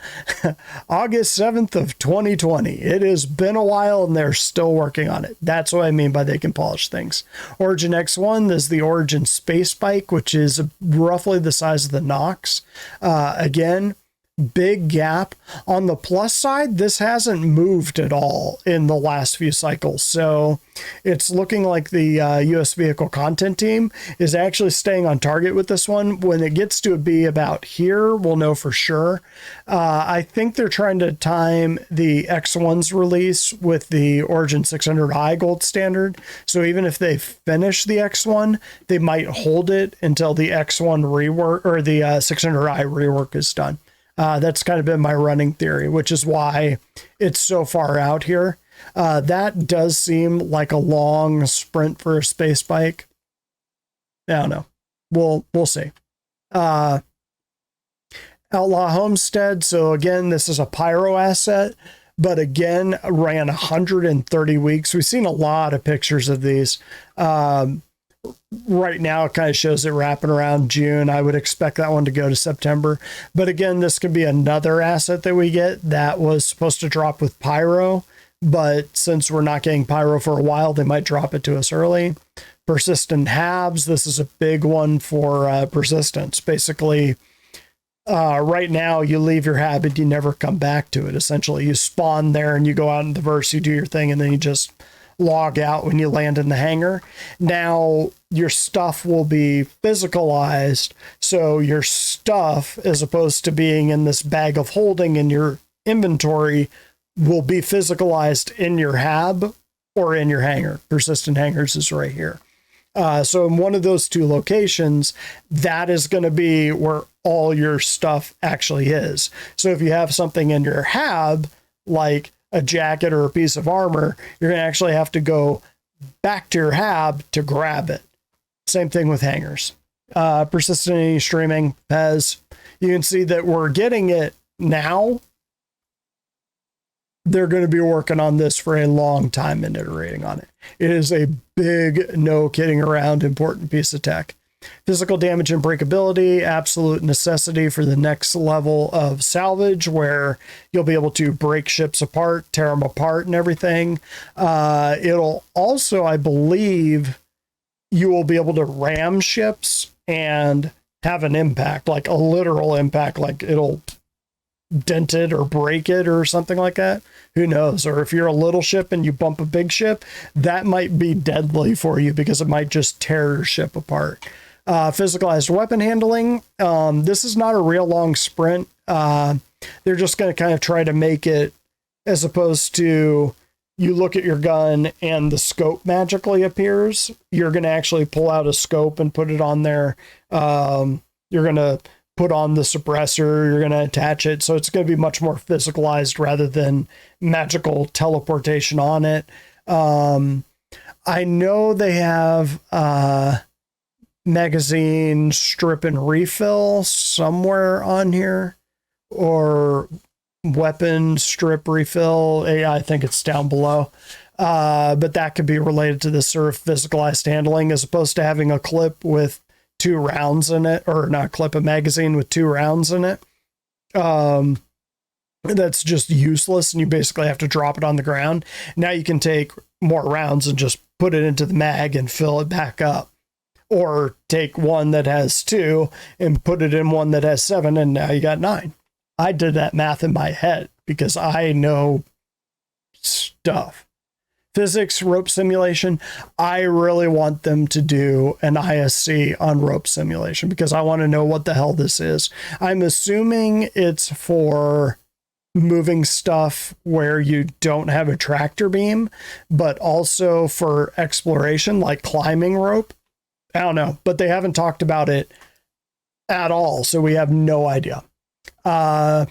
August 7th of 2020. It has been a while and they're still working on it. That's what I mean by they can polish things. Origin X1 is the Origin space bike, which is roughly the size of the Nox. Again, big gap. On the plus side, this hasn't moved at all in the last few cycles. So it's looking like the US vehicle content team is actually staying on target with this one. When it gets to be about here, we'll know for sure. I think they're trying to time the X1's release with the Origin 600i gold standard. So even if they finish the X1, they might hold it until the X1 rework or the 600i rework is done. That's kind of been my running theory, which is why it's so far out here. That does seem like a long sprint for a space bike. I don't know. We'll see. Outlaw Homestead. So again, this is a pyro asset, but again, ran 130 weeks. We've seen a lot of pictures of these. right now it kind of shows it wrapping around June. I would expect that one to go to September. But again, this could be another asset that we get that was supposed to drop with Pyro. But since we're not getting Pyro for a while, they might drop it to us early. Persistent Habs. This is a big one for persistence. Basically, right now you leave your hab and you never come back to it. Essentially, you spawn there and you go out in the verse, you do your thing, and then you just log out when you land in the hangar. Now your stuff will be physicalized, so your stuff, as opposed to being in this bag of holding in your inventory, will be physicalized in your hab or in your hangar. Persistent hangars is right here. So in one of those two locations, that is going to be where all your stuff actually is. So if you have something in your hab, like a jacket or a piece of armor, you're going to actually have to go back to your hab to grab it. Same thing with hangars. Persistent streaming, PEZ. You can see that we're getting it now. They're going to be working on this for a long time and iterating on it. It is a big, no kidding around, important piece of tech. Physical damage and breakability, absolute necessity for the next level of salvage, where you'll be able to break ships apart, tear them apart and everything. It'll also, I believe, you will be able to ram ships and have an impact, like a literal impact, like it'll dent it or break it or something like that. Who knows? Or if you're a little ship and you bump a big ship, that might be deadly for you because it might just tear your ship apart. Physicalized weapon handling. This is not a real long sprint. They're just going to kind of try to make it, as opposed to you look at your gun and the scope magically appears. You're going to actually pull out a scope and put it on there. You're going to put on the suppressor. You're going to attach it. So it's going to be much more physicalized rather than magical teleportation on it. I know they have magazine strip and refill somewhere on here, or weapon strip refill. I think it's down below. But that could be related to this sort of physicalized handling, as opposed to having a clip with 2 rounds in it, or not clip, a magazine with 2 rounds in it. That's just useless, and you basically have to drop it on the ground. Now you can take more rounds and just put it into the mag and fill it back up. Or take one that has 2 and put it in one that has 7, and now you got 9. I did that math in my head because I know stuff. Physics, rope simulation. I really want them to do an ISC on rope simulation because I want to know what the hell this is. I'm assuming it's for moving stuff where you don't have a tractor beam, but also for exploration, like climbing rope. I don't know, but they haven't talked about it at all, so we have no idea. Player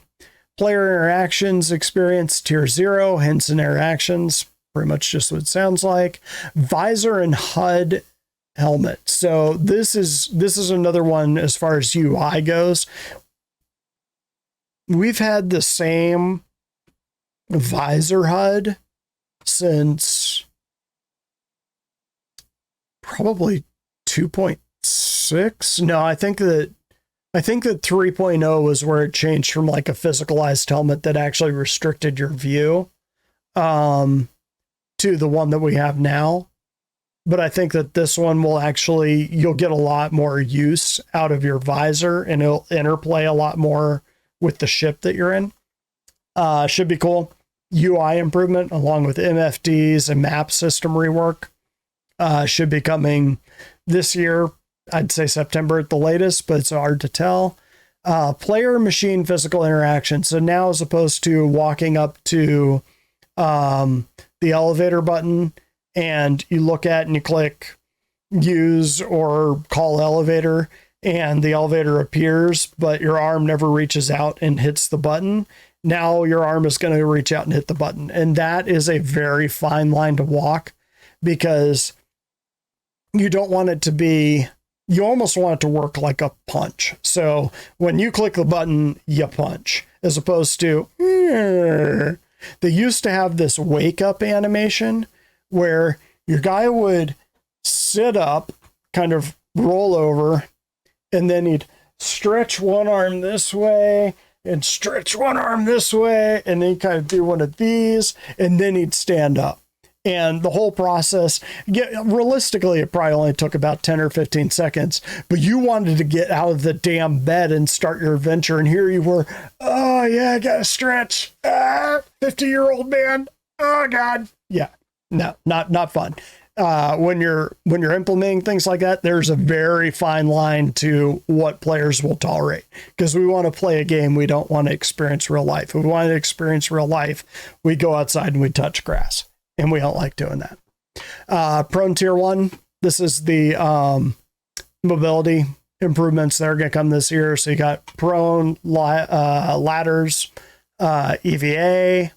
interactions experience tier 0, hints and interactions, pretty much just what it sounds like. Visor and HUD helmet. So this is another one as far as UI goes. We've had the same visor HUD since probably 2.6. No, I think that 3.0 was where it changed from like a physicalized helmet that actually restricted your view to the one that we have now. But I think that this one will actually, you'll get a lot more use out of your visor, and it'll interplay a lot more with the ship that you're in. Should be cool. UI improvement along with MFDs and map system rework should be coming this year. I'd say September at the latest, but it's hard to tell. Player machine physical interaction. So now, as opposed to walking up to the elevator button and you look at and you click use or call elevator and the elevator appears, but your arm never reaches out and hits the button. Now your arm is going to reach out and hit the button. And that is a very fine line to walk, because you don't want it to be, you almost want it to work like a punch. So when you click the button, you punch, as opposed to, they used to have this wake up animation where your guy would sit up, kind of roll over, and then he'd stretch one arm this way and stretch one arm this way, and then kind of do one of these, and then he'd stand up. And the whole process, realistically, it probably only took about 10 or 15 seconds, but you wanted to get out of the damn bed and start your adventure. And here you were, oh yeah, I gotta stretch. 50-year-old man. Oh God. Yeah, no, not fun. When you're implementing things like that, there's a very fine line to what players will tolerate, because we want to play a game. We don't want to experience real life. If we want to experience real life, we go outside and we touch grass, and we don't like doing that. Prone tier 1, this is the mobility improvements that are going to come this year. So you got prone ladders, EVA.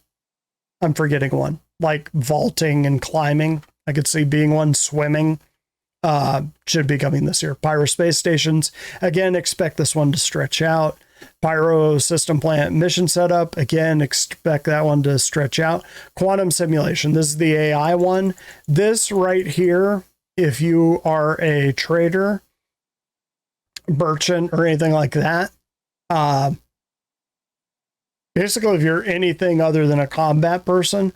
I'm forgetting one, like vaulting and climbing. I could see being one. Swimming should be coming this year. Pyro space stations, again, expect this one to stretch out. Pyro system plant mission setup, again, expect that one to stretch out. Quantum simulation, this is the AI one. This right here, if you are a trader, merchant, or anything like that, basically, if you're anything other than a combat person,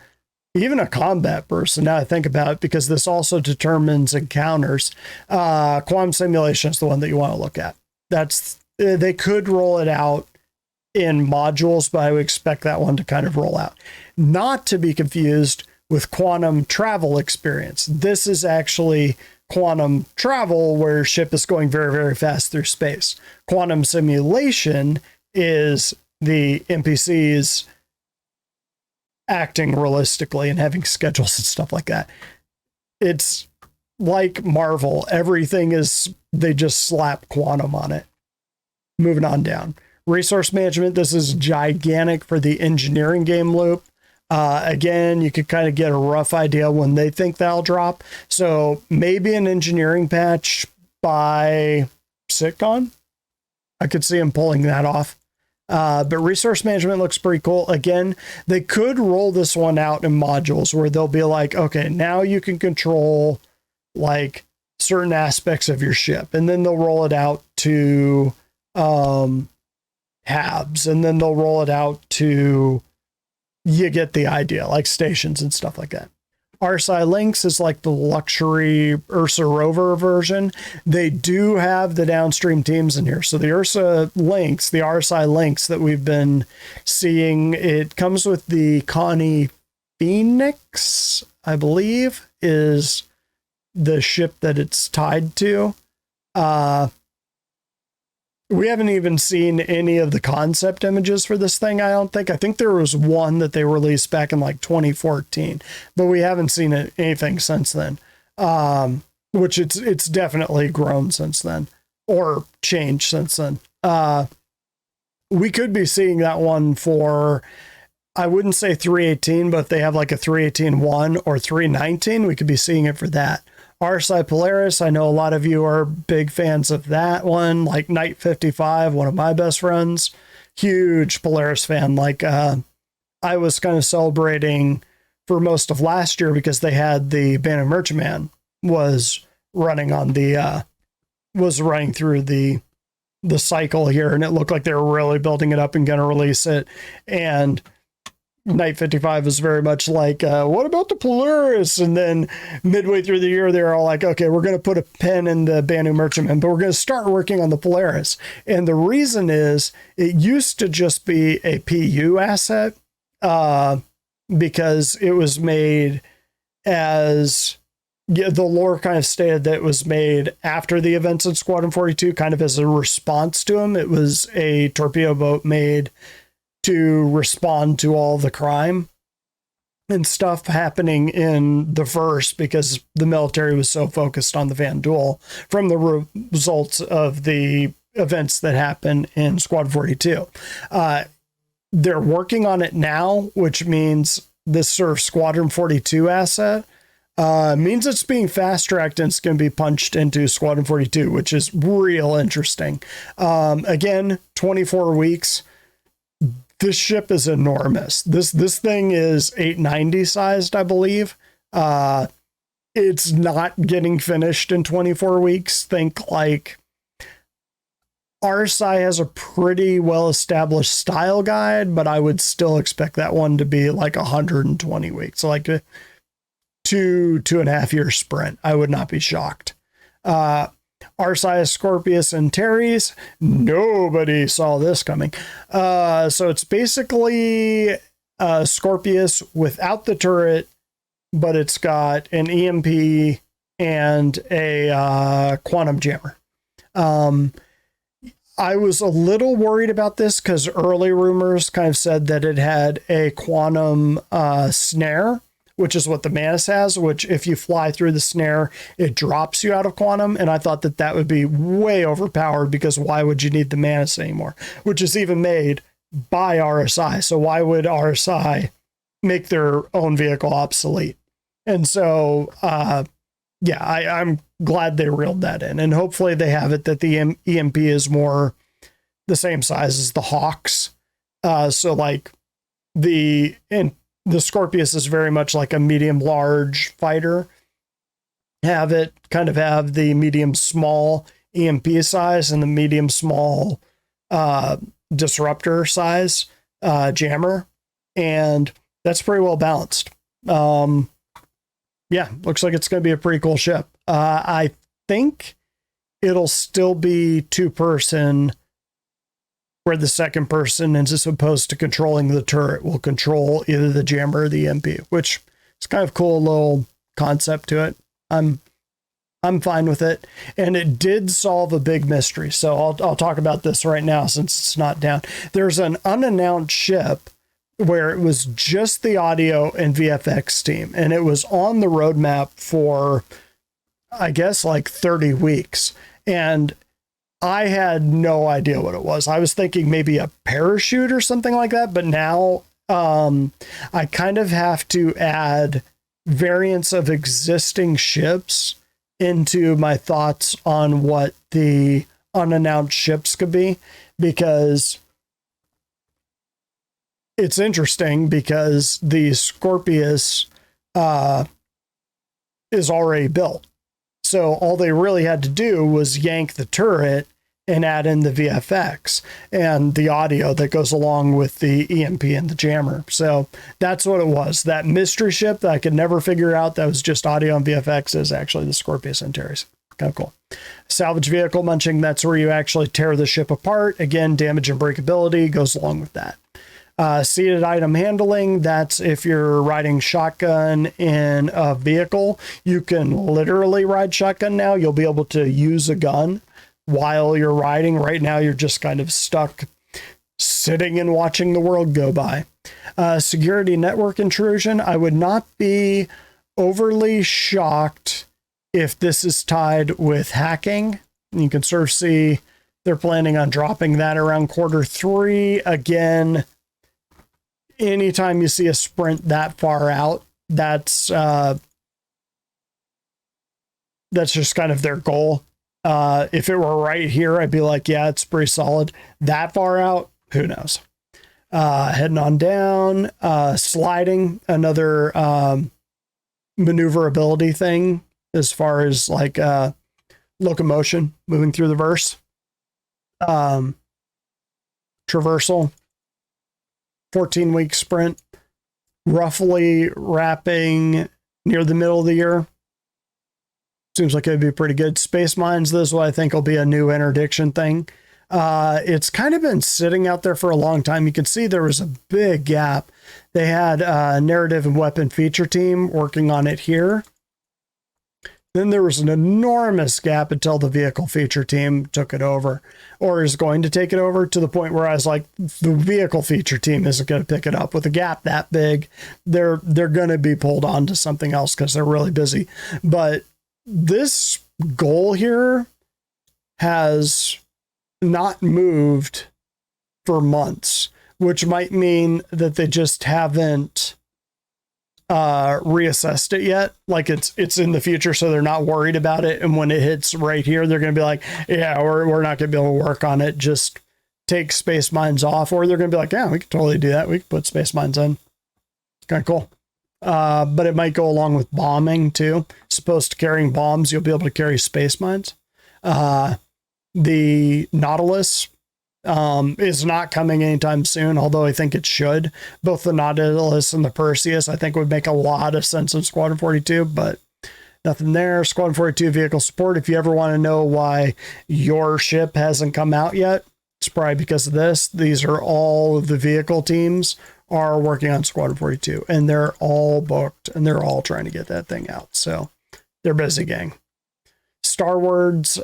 even a combat person, now I think about it, because this also determines encounters, quantum simulation is the one that you want to look at. They could roll it out in modules, but I would expect that one to kind of roll out. Not to be confused with quantum travel experience. This is actually quantum travel where your ship is going very, very fast through space. Quantum simulation is the NPCs acting realistically and having schedules and stuff like that. It's like Marvel. Everything is, they just slap quantum on it. Moving on down. Resource management. This is gigantic for the engineering game loop. Again, you could kind of get a rough idea when they think that'll drop. So maybe an engineering patch by SitCon. I could see them pulling that off. But resource management looks pretty cool. Again, they could roll this one out in modules where they'll be like, okay, now you can control like certain aspects of your ship, and then they'll roll it out to halves, and then they'll roll it out to, you get the idea, like stations and stuff like that. RSI Lynx is like the luxury Ursa rover version. They do have the downstream teams in here. So the Ursa Lynx, the RSI Lynx that we've been seeing, it comes with the Connie Phoenix, I believe, is the ship that it's tied to. We haven't even seen any of the concept images for this thing, I don't think. I think there was one that they released back in like 2014, but we haven't seen anything since then. Which it's definitely grown since then, or changed since then. We could be seeing that one for, I wouldn't say 318, but if they have like a 318-1 or 319, we could be seeing it for that. RSI Polaris, I know a lot of you are big fans of that one, like Night 55, one of my best friends, huge Polaris fan. Like I was kind of celebrating for most of last year because they had the Band of Merchantman was running on the was running through the cycle here, and it looked like they were really building it up and going to release it. And Night 55 is very much like, what about the Polaris? And then midway through the year, they're all like, okay, we're going to put a pin in the Banu Merchantman, but we're going to start working on the Polaris. And the reason is it used to just be a PU asset because it was made as, the lore kind of stated that it was made after the events in Squadron 42, kind of as a response to them. It was a torpedo boat made to respond to all the crime and stuff happening in the verse, because the military was so focused on the Van Duel from the results of the events that happened in Squad 42. They're working on it now, which means this sort of Squadron 42 asset means it's being fast-tracked and it's going to be punched into Squadron 42, which is real interesting. Again, 24 weeks. This ship is enormous. This thing is 890 sized, I believe. it's not getting finished in 24 weeks. Think like RSI has a pretty well-established style guide, but I would still expect that one to be like 120 weeks, like a 2.5 year sprint. I would not be shocked. Arceus, Scorpius, and Teres. Nobody saw this coming. So it's basically Scorpius without the turret, but it's got an EMP and a quantum jammer. I was a little worried about this because early rumors kind of said that it had a quantum snare, which is what the Mantis has, which if you fly through the snare, it drops you out of quantum. And I thought that that would be way overpowered because why would you need the Mantis anymore? Which is even made by RSI. So why would RSI make their own vehicle obsolete? And so, yeah, I'm glad they reeled that in. And hopefully they have it that the EMP is more the same size as the Hawks. So like the Scorpius is very much like a medium-large fighter. Have it kind of have the medium-small EMP size and the medium-small disruptor size jammer. And that's pretty well balanced. Yeah, looks like it's going to be a pretty cool ship. I think it'll still be two-person, where the second person, as opposed to controlling the turret, will control either the jammer or the EMP, which is kind of cool little concept to it. I'm fine with it. And it did solve a big mystery. So I'll talk about this right now since it's not down. There's an unannounced ship where it was just the audio and VFX team, and it was on the roadmap for, I guess, like 30 weeks. And I had no idea what it was. I was thinking maybe a parachute or something like that, but now I kind of have to add variants of existing ships into my thoughts on what the unannounced ships could be, because it's interesting because the Scorpius is already built. So all they really had to do was yank the turret and add in the VFX and the audio that goes along with the EMP and the jammer. So that's what it was. That mystery ship that I could never figure out that was just audio and VFX is actually the Scorpius and Teres. Kind of cool. Salvage vehicle munching, that's where you actually tear the ship apart. Again, damage and breakability goes along with that. Seated item handling, that's if you're riding shotgun in a vehicle, you can literally ride shotgun now. You'll be able to use a gun while you're riding. Right now, you're just kind of stuck sitting and watching the world go by. Security network intrusion, I would not be overly shocked if this is tied with hacking. You can sort of see they're planning on dropping that around Q3. Again, anytime you see a sprint that far out, that's just kind of their goal. If it were right here, I'd be like, yeah, it's pretty solid. That far out, who knows? Heading on down, sliding, another maneuverability thing as far as like locomotion, moving through the verse. Traversal. 14-week sprint, roughly wrapping near the middle of the year. Seems like it'd be pretty good. Space mines, this is what I think will be a new interdiction thing. It's kind of been sitting out there for a long time. You can see there was a big gap. They had a narrative and weapon feature team working on it here. Then there was an enormous gap until the vehicle feature team took it over, or is going to take it over, to the point where I was like, the vehicle feature team isn't going to pick it up. With a gap that big, they're going to be pulled on to something else because they're really busy. But this goal here has not moved for months, which might mean that they just haven't reassessed it yet. Like it's in the future, so they're not worried about it. And when it hits right here, they're going to be like, yeah, we're not going to be able to work on it. Just take space mines off. Or they're going to be like, yeah, we can totally do that. We can put space mines in. It's kind of cool. but it might go along with bombing too. As opposed to carrying bombs, you'll be able to carry space mines. The Nautilus is not coming anytime soon, although I think it should. Both the Nautilus and the Perseus, I think, would make a lot of sense in Squadron 42, but nothing there. Squadron 42 vehicle support. If you ever want to know why your ship hasn't come out yet, it's probably because of this. These are all of the vehicle teams are working on Squadron 42, and they're all booked, and they're all trying to get that thing out. So they're busy, gang. Star Wars,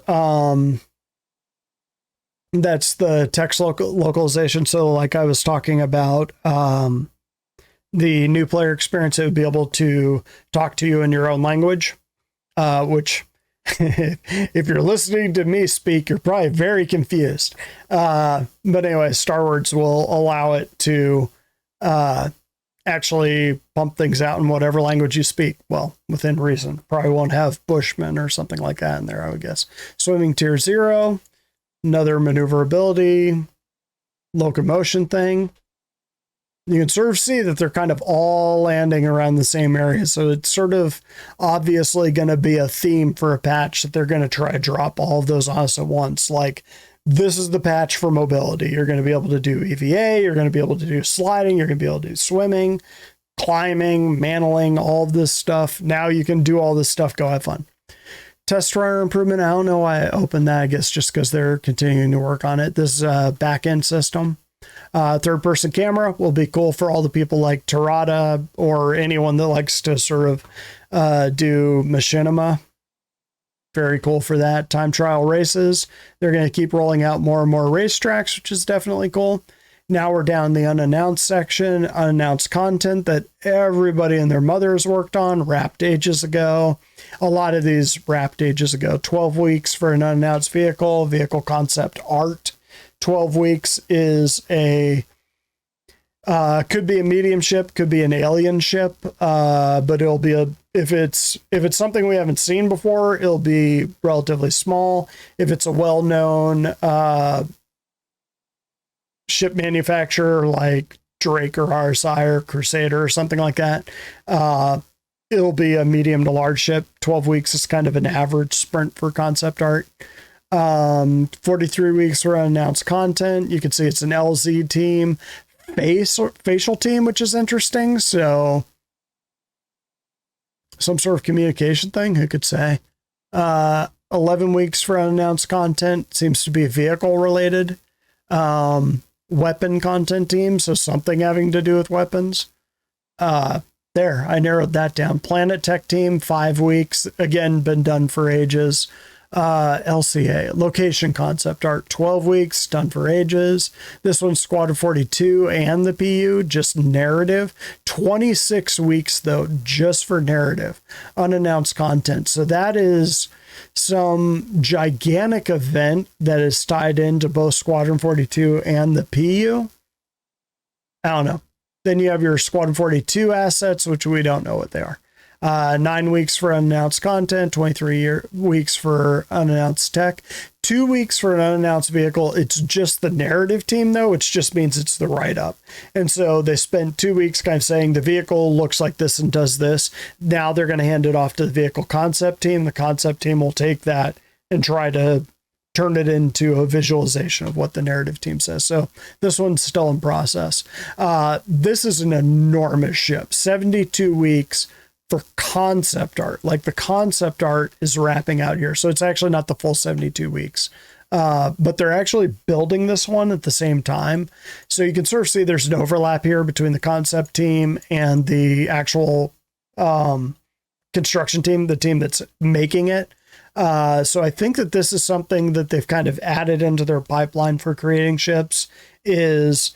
that's the text localization. So like I was talking about, the new player experience, it would be able to talk to you in your own language, which if you're listening to me speak, you're probably very confused. But anyway, Star Wars will allow it to actually pump things out in whatever language you speak. Well, within reason. Probably won't have Bushman or something like that in there, I would guess. Swimming tier 0, another maneuverability, locomotion thing. You can sort of see that they're kind of all landing around the same area. So it's sort of obviously going to be a theme for a patch that they're going to try to drop all of those on us at once. Like, this is the patch for mobility. You're going to be able to do EVA. You're going to be able to do sliding. You're going to be able to do swimming, climbing, mantling, all of this stuff. Now you can do all this stuff. Go have fun. Test runner improvement. I don't know why I opened that. I guess just because they're continuing to work on it. This is a back-end system. Third-person camera will be cool for all the people like Tarada or anyone that likes to sort of do machinima. Very cool for that. Time trial races. They're going to keep rolling out more and more racetracks, which is definitely cool. Now we're down the unannounced section, unannounced content that everybody and their mothers worked on, wrapped ages ago. A lot of these wrapped ages ago. 12 weeks for an unannounced vehicle, vehicle concept art. 12 weeks is a could be a medium ship, could be an alien ship, but it'll be a if it's something we haven't seen before, it'll be relatively small. If it's a well-known ship manufacturer like Drake or RSI or Crusader or something like that, it'll be a medium to large ship. 12 weeks is kind of an average sprint for concept art. 43 weeks for unannounced content. You can see it's an LZ team, facial team, which is interesting. So some sort of communication thing, who could say? 11 weeks for unannounced content. Seems to be vehicle related. Weapon content team, so something having to do with weapons. There, I narrowed that down. Planet Tech team, 5 weeks. Again, been done for ages. LCA, location concept art, 12 weeks, done for ages. This one's Squadron 42 and the PU, just narrative. 26 weeks, though, just for narrative. Unannounced content. So that is some gigantic event that is tied into both Squadron 42 and the PU. I don't know. Then you have your Squadron 42 assets, which we don't know what they are. 9 weeks for unannounced content, 23 weeks for unannounced tech, 2 weeks for an unannounced vehicle. It's just the narrative team, though, which just means it's the write-up. And so they spent 2 weeks kind of saying the vehicle looks like this and does this. Now they're going to hand it off to the vehicle concept team. The concept team will take that and try to turn it into a visualization of what the narrative team says. So this one's still in process. This is an enormous ship, 72 weeks for concept art. Like, the concept art is wrapping out here. So it's actually not the full 72 weeks. But they're actually building this one at the same time. So you can sort of see there's an overlap here between the concept team and the actual construction team, the team that's making it. So I think that this is something that they've kind of added into their pipeline for creating ships, is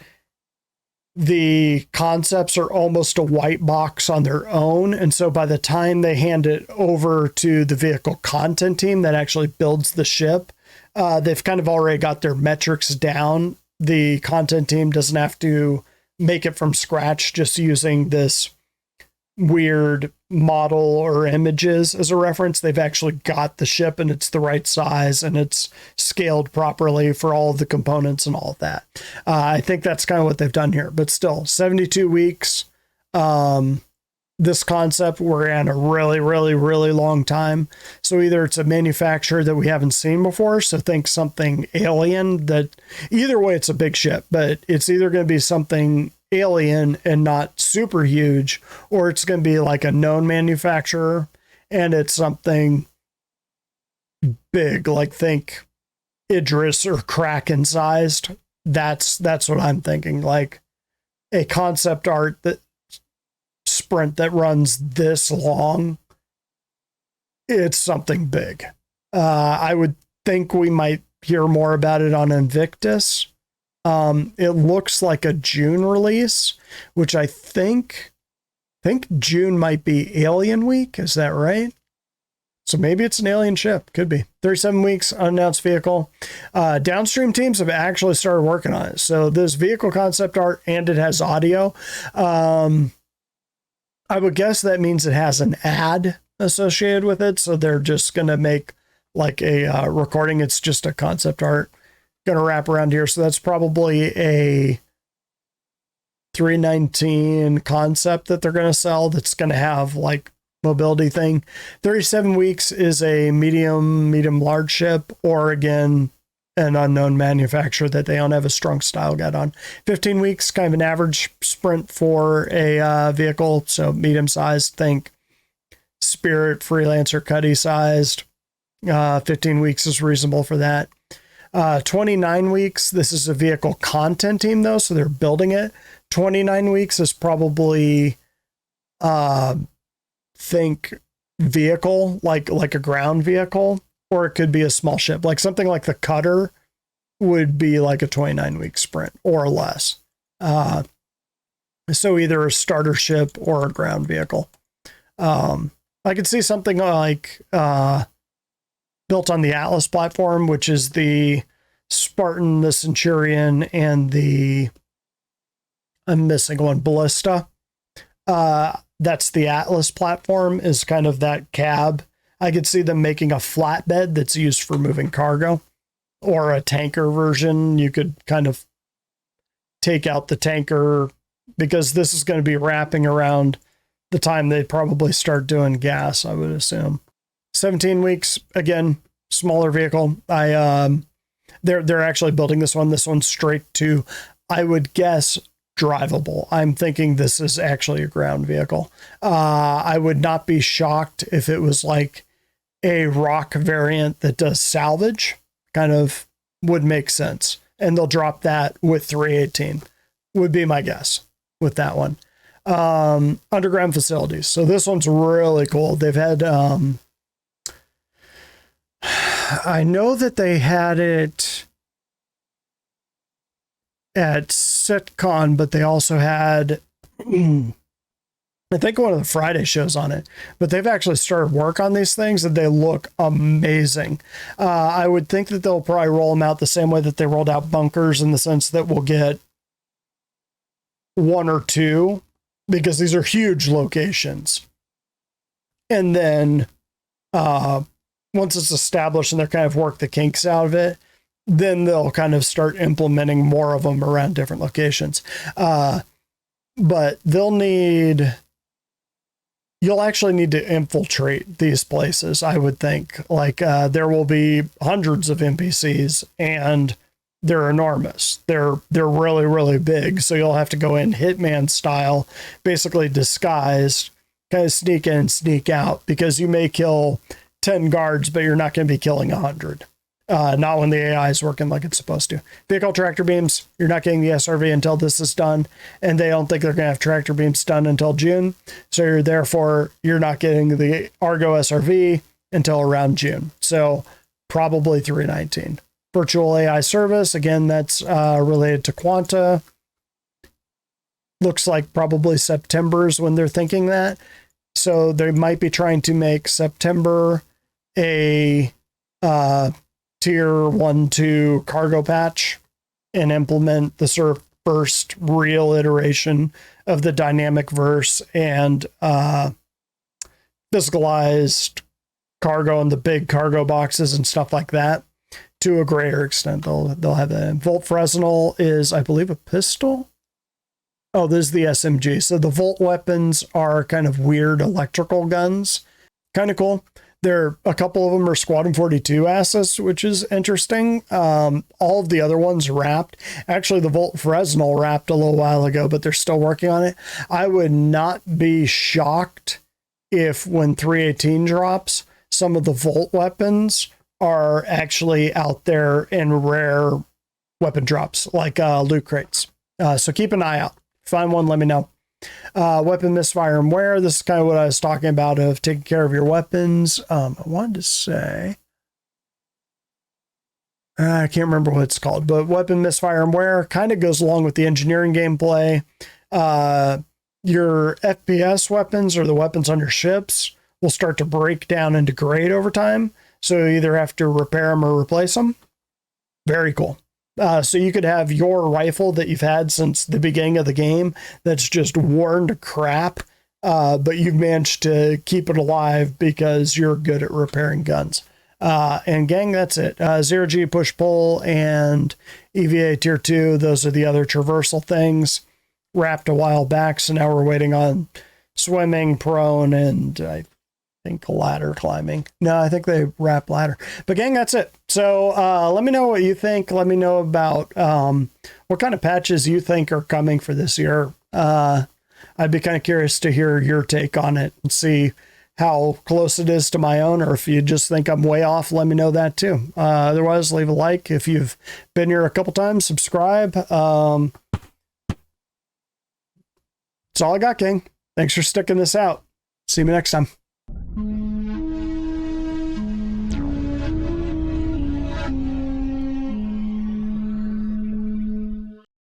the concepts are almost a white box on their own. And so by the time they hand it over to the vehicle content team that actually builds the ship, they've kind of already got their metrics down. The content team doesn't have to make it from scratch, just using this weird model or images as a reference. They've actually got the ship and it's the right size and it's scaled properly for all of the components and all of that. I think that's kind of what they've done here, but still 72 weeks. this concept we're in a really, really, really long time. So either it's a manufacturer that we haven't seen before, so think something alien, that either way it's a big ship, but it's either going to be something alien and not super huge, or it's going to be like a known manufacturer and it's something big, like think Idris or Kraken sized. That's what I'm thinking, like a concept art that sprint that runs this long. It's something big. I would think we might hear more about it on Invictus. It looks like a June release, which I think June might be Alien Week. Is that right? So maybe it's an alien ship. Could be. 37 weeks, unannounced vehicle. Downstream teams have actually started working on it. So this vehicle concept art, and it has audio. I would guess that means it has an ad associated with it. So they're just going to make like a recording. It's just a concept art going to wrap around here. So that's probably a 319 concept that they're going to sell. That's going to have like mobility thing. 37 weeks is a medium large ship, or again, an unknown manufacturer that they don't have a strong style guide on. 15 weeks, kind of an average sprint for a vehicle. So medium sized, think Spirit, Freelancer, Cuddy sized. 15 weeks is reasonable for that. 29 weeks, this is a vehicle content team though, so they're building it. 29 weeks is probably think vehicle, like a ground vehicle, or it could be a small ship, like something like the Cutter would be like a 29-week sprint or less. So either a starter ship or a ground vehicle. I could see something like built on the Atlas platform, which is the Spartan, the Centurion, and I'm missing one, Ballista. That's the Atlas platform, is kind of that cab. I could see them making a flatbed that's used for moving cargo, or a tanker version. You could kind of take out the tanker, because this is going to be wrapping around the time they probably start doing gas, I would assume. 17 weeks, again, smaller vehicle. They're actually building this one. This one's straight to, I would guess, drivable. I'm thinking this is actually a ground vehicle. I would not be shocked if it was like a rock variant that does salvage. Kind of would make sense. And they'll drop that with 318 would be my guess with that one. Underground facilities. So this one's really cool. They've had, I know that they had it at SitCon, but they also had, I think, one of the Friday shows on it. But they've actually started work on these things, and they look amazing. I would think that they'll probably roll them out the same way that they rolled out bunkers, in the sense that we'll get one or two, because these are huge locations. And then once it's established and they're kind of work the kinks out of it, then they'll kind of start implementing more of them around different locations. But you'll actually need to infiltrate these places, I would think. Like there will be hundreds of NPCs, and they're enormous. They're really, really big. So you'll have to go in Hitman style, basically disguised, kind of sneak in and sneak out, because you may kill 10 guards, but you're not going to be killing 100. Not when the AI is working like it's supposed to. Vehicle tractor beams, you're not getting the SRV until this is done, and they don't think they're going to have tractor beams done until June. So you're not getting the Argo SRV until around June. So probably 319. Virtual AI service, again, that's related to Quanta. Looks like probably September is when they're thinking that. So they might be trying to make September a tier 1-2 cargo patch, and implement the sort of first real iteration of the dynamic verse and physicalized cargo and the big cargo boxes and stuff like that. To a greater extent, they'll have that. Volt Fresnel is, I believe, a pistol. Oh, this is the SMG. So the Volt weapons are kind of weird electrical guns. Kind of cool. A couple of them are Squadron 42 assets, which is interesting. All of the other ones wrapped. Actually, the Volt Fresnel wrapped a little while ago, but they're still working on it. I would not be shocked if when 318 drops, some of the Volt weapons are actually out there in rare weapon drops, like loot crates. So keep an eye out. Find one, let me know. Weapon misfire and wear. This is kind of what I was talking about of taking care of your weapons. I wanted to say, I can't remember what it's called, but weapon misfire and wear kind of goes along with the engineering gameplay. Your FPS weapons or the weapons on your ships will start to break down and degrade over time. So you either have to repair them or replace them. Very cool. So you could have your rifle that you've had since the beginning of the game that's just worn to crap, but you've managed to keep it alive because you're good at repairing guns. And gang, that's it. 0G push-pull and EVA Tier 2, those are the other traversal things. Wrapped a while back, so now we're waiting on swimming, prone, and I think ladder climbing. No, I think they wrap ladder. But gang, that's it. So let me know what you think. Let me know about what kind of patches you think are coming for this year. I'd be kind of curious to hear your take on it and see how close it is to my own, or if you just think I'm way off, let me know that too. Otherwise, leave a like. If you've been here a couple times, subscribe. That's all I got, gang. Thanks for sticking this out. See you next time.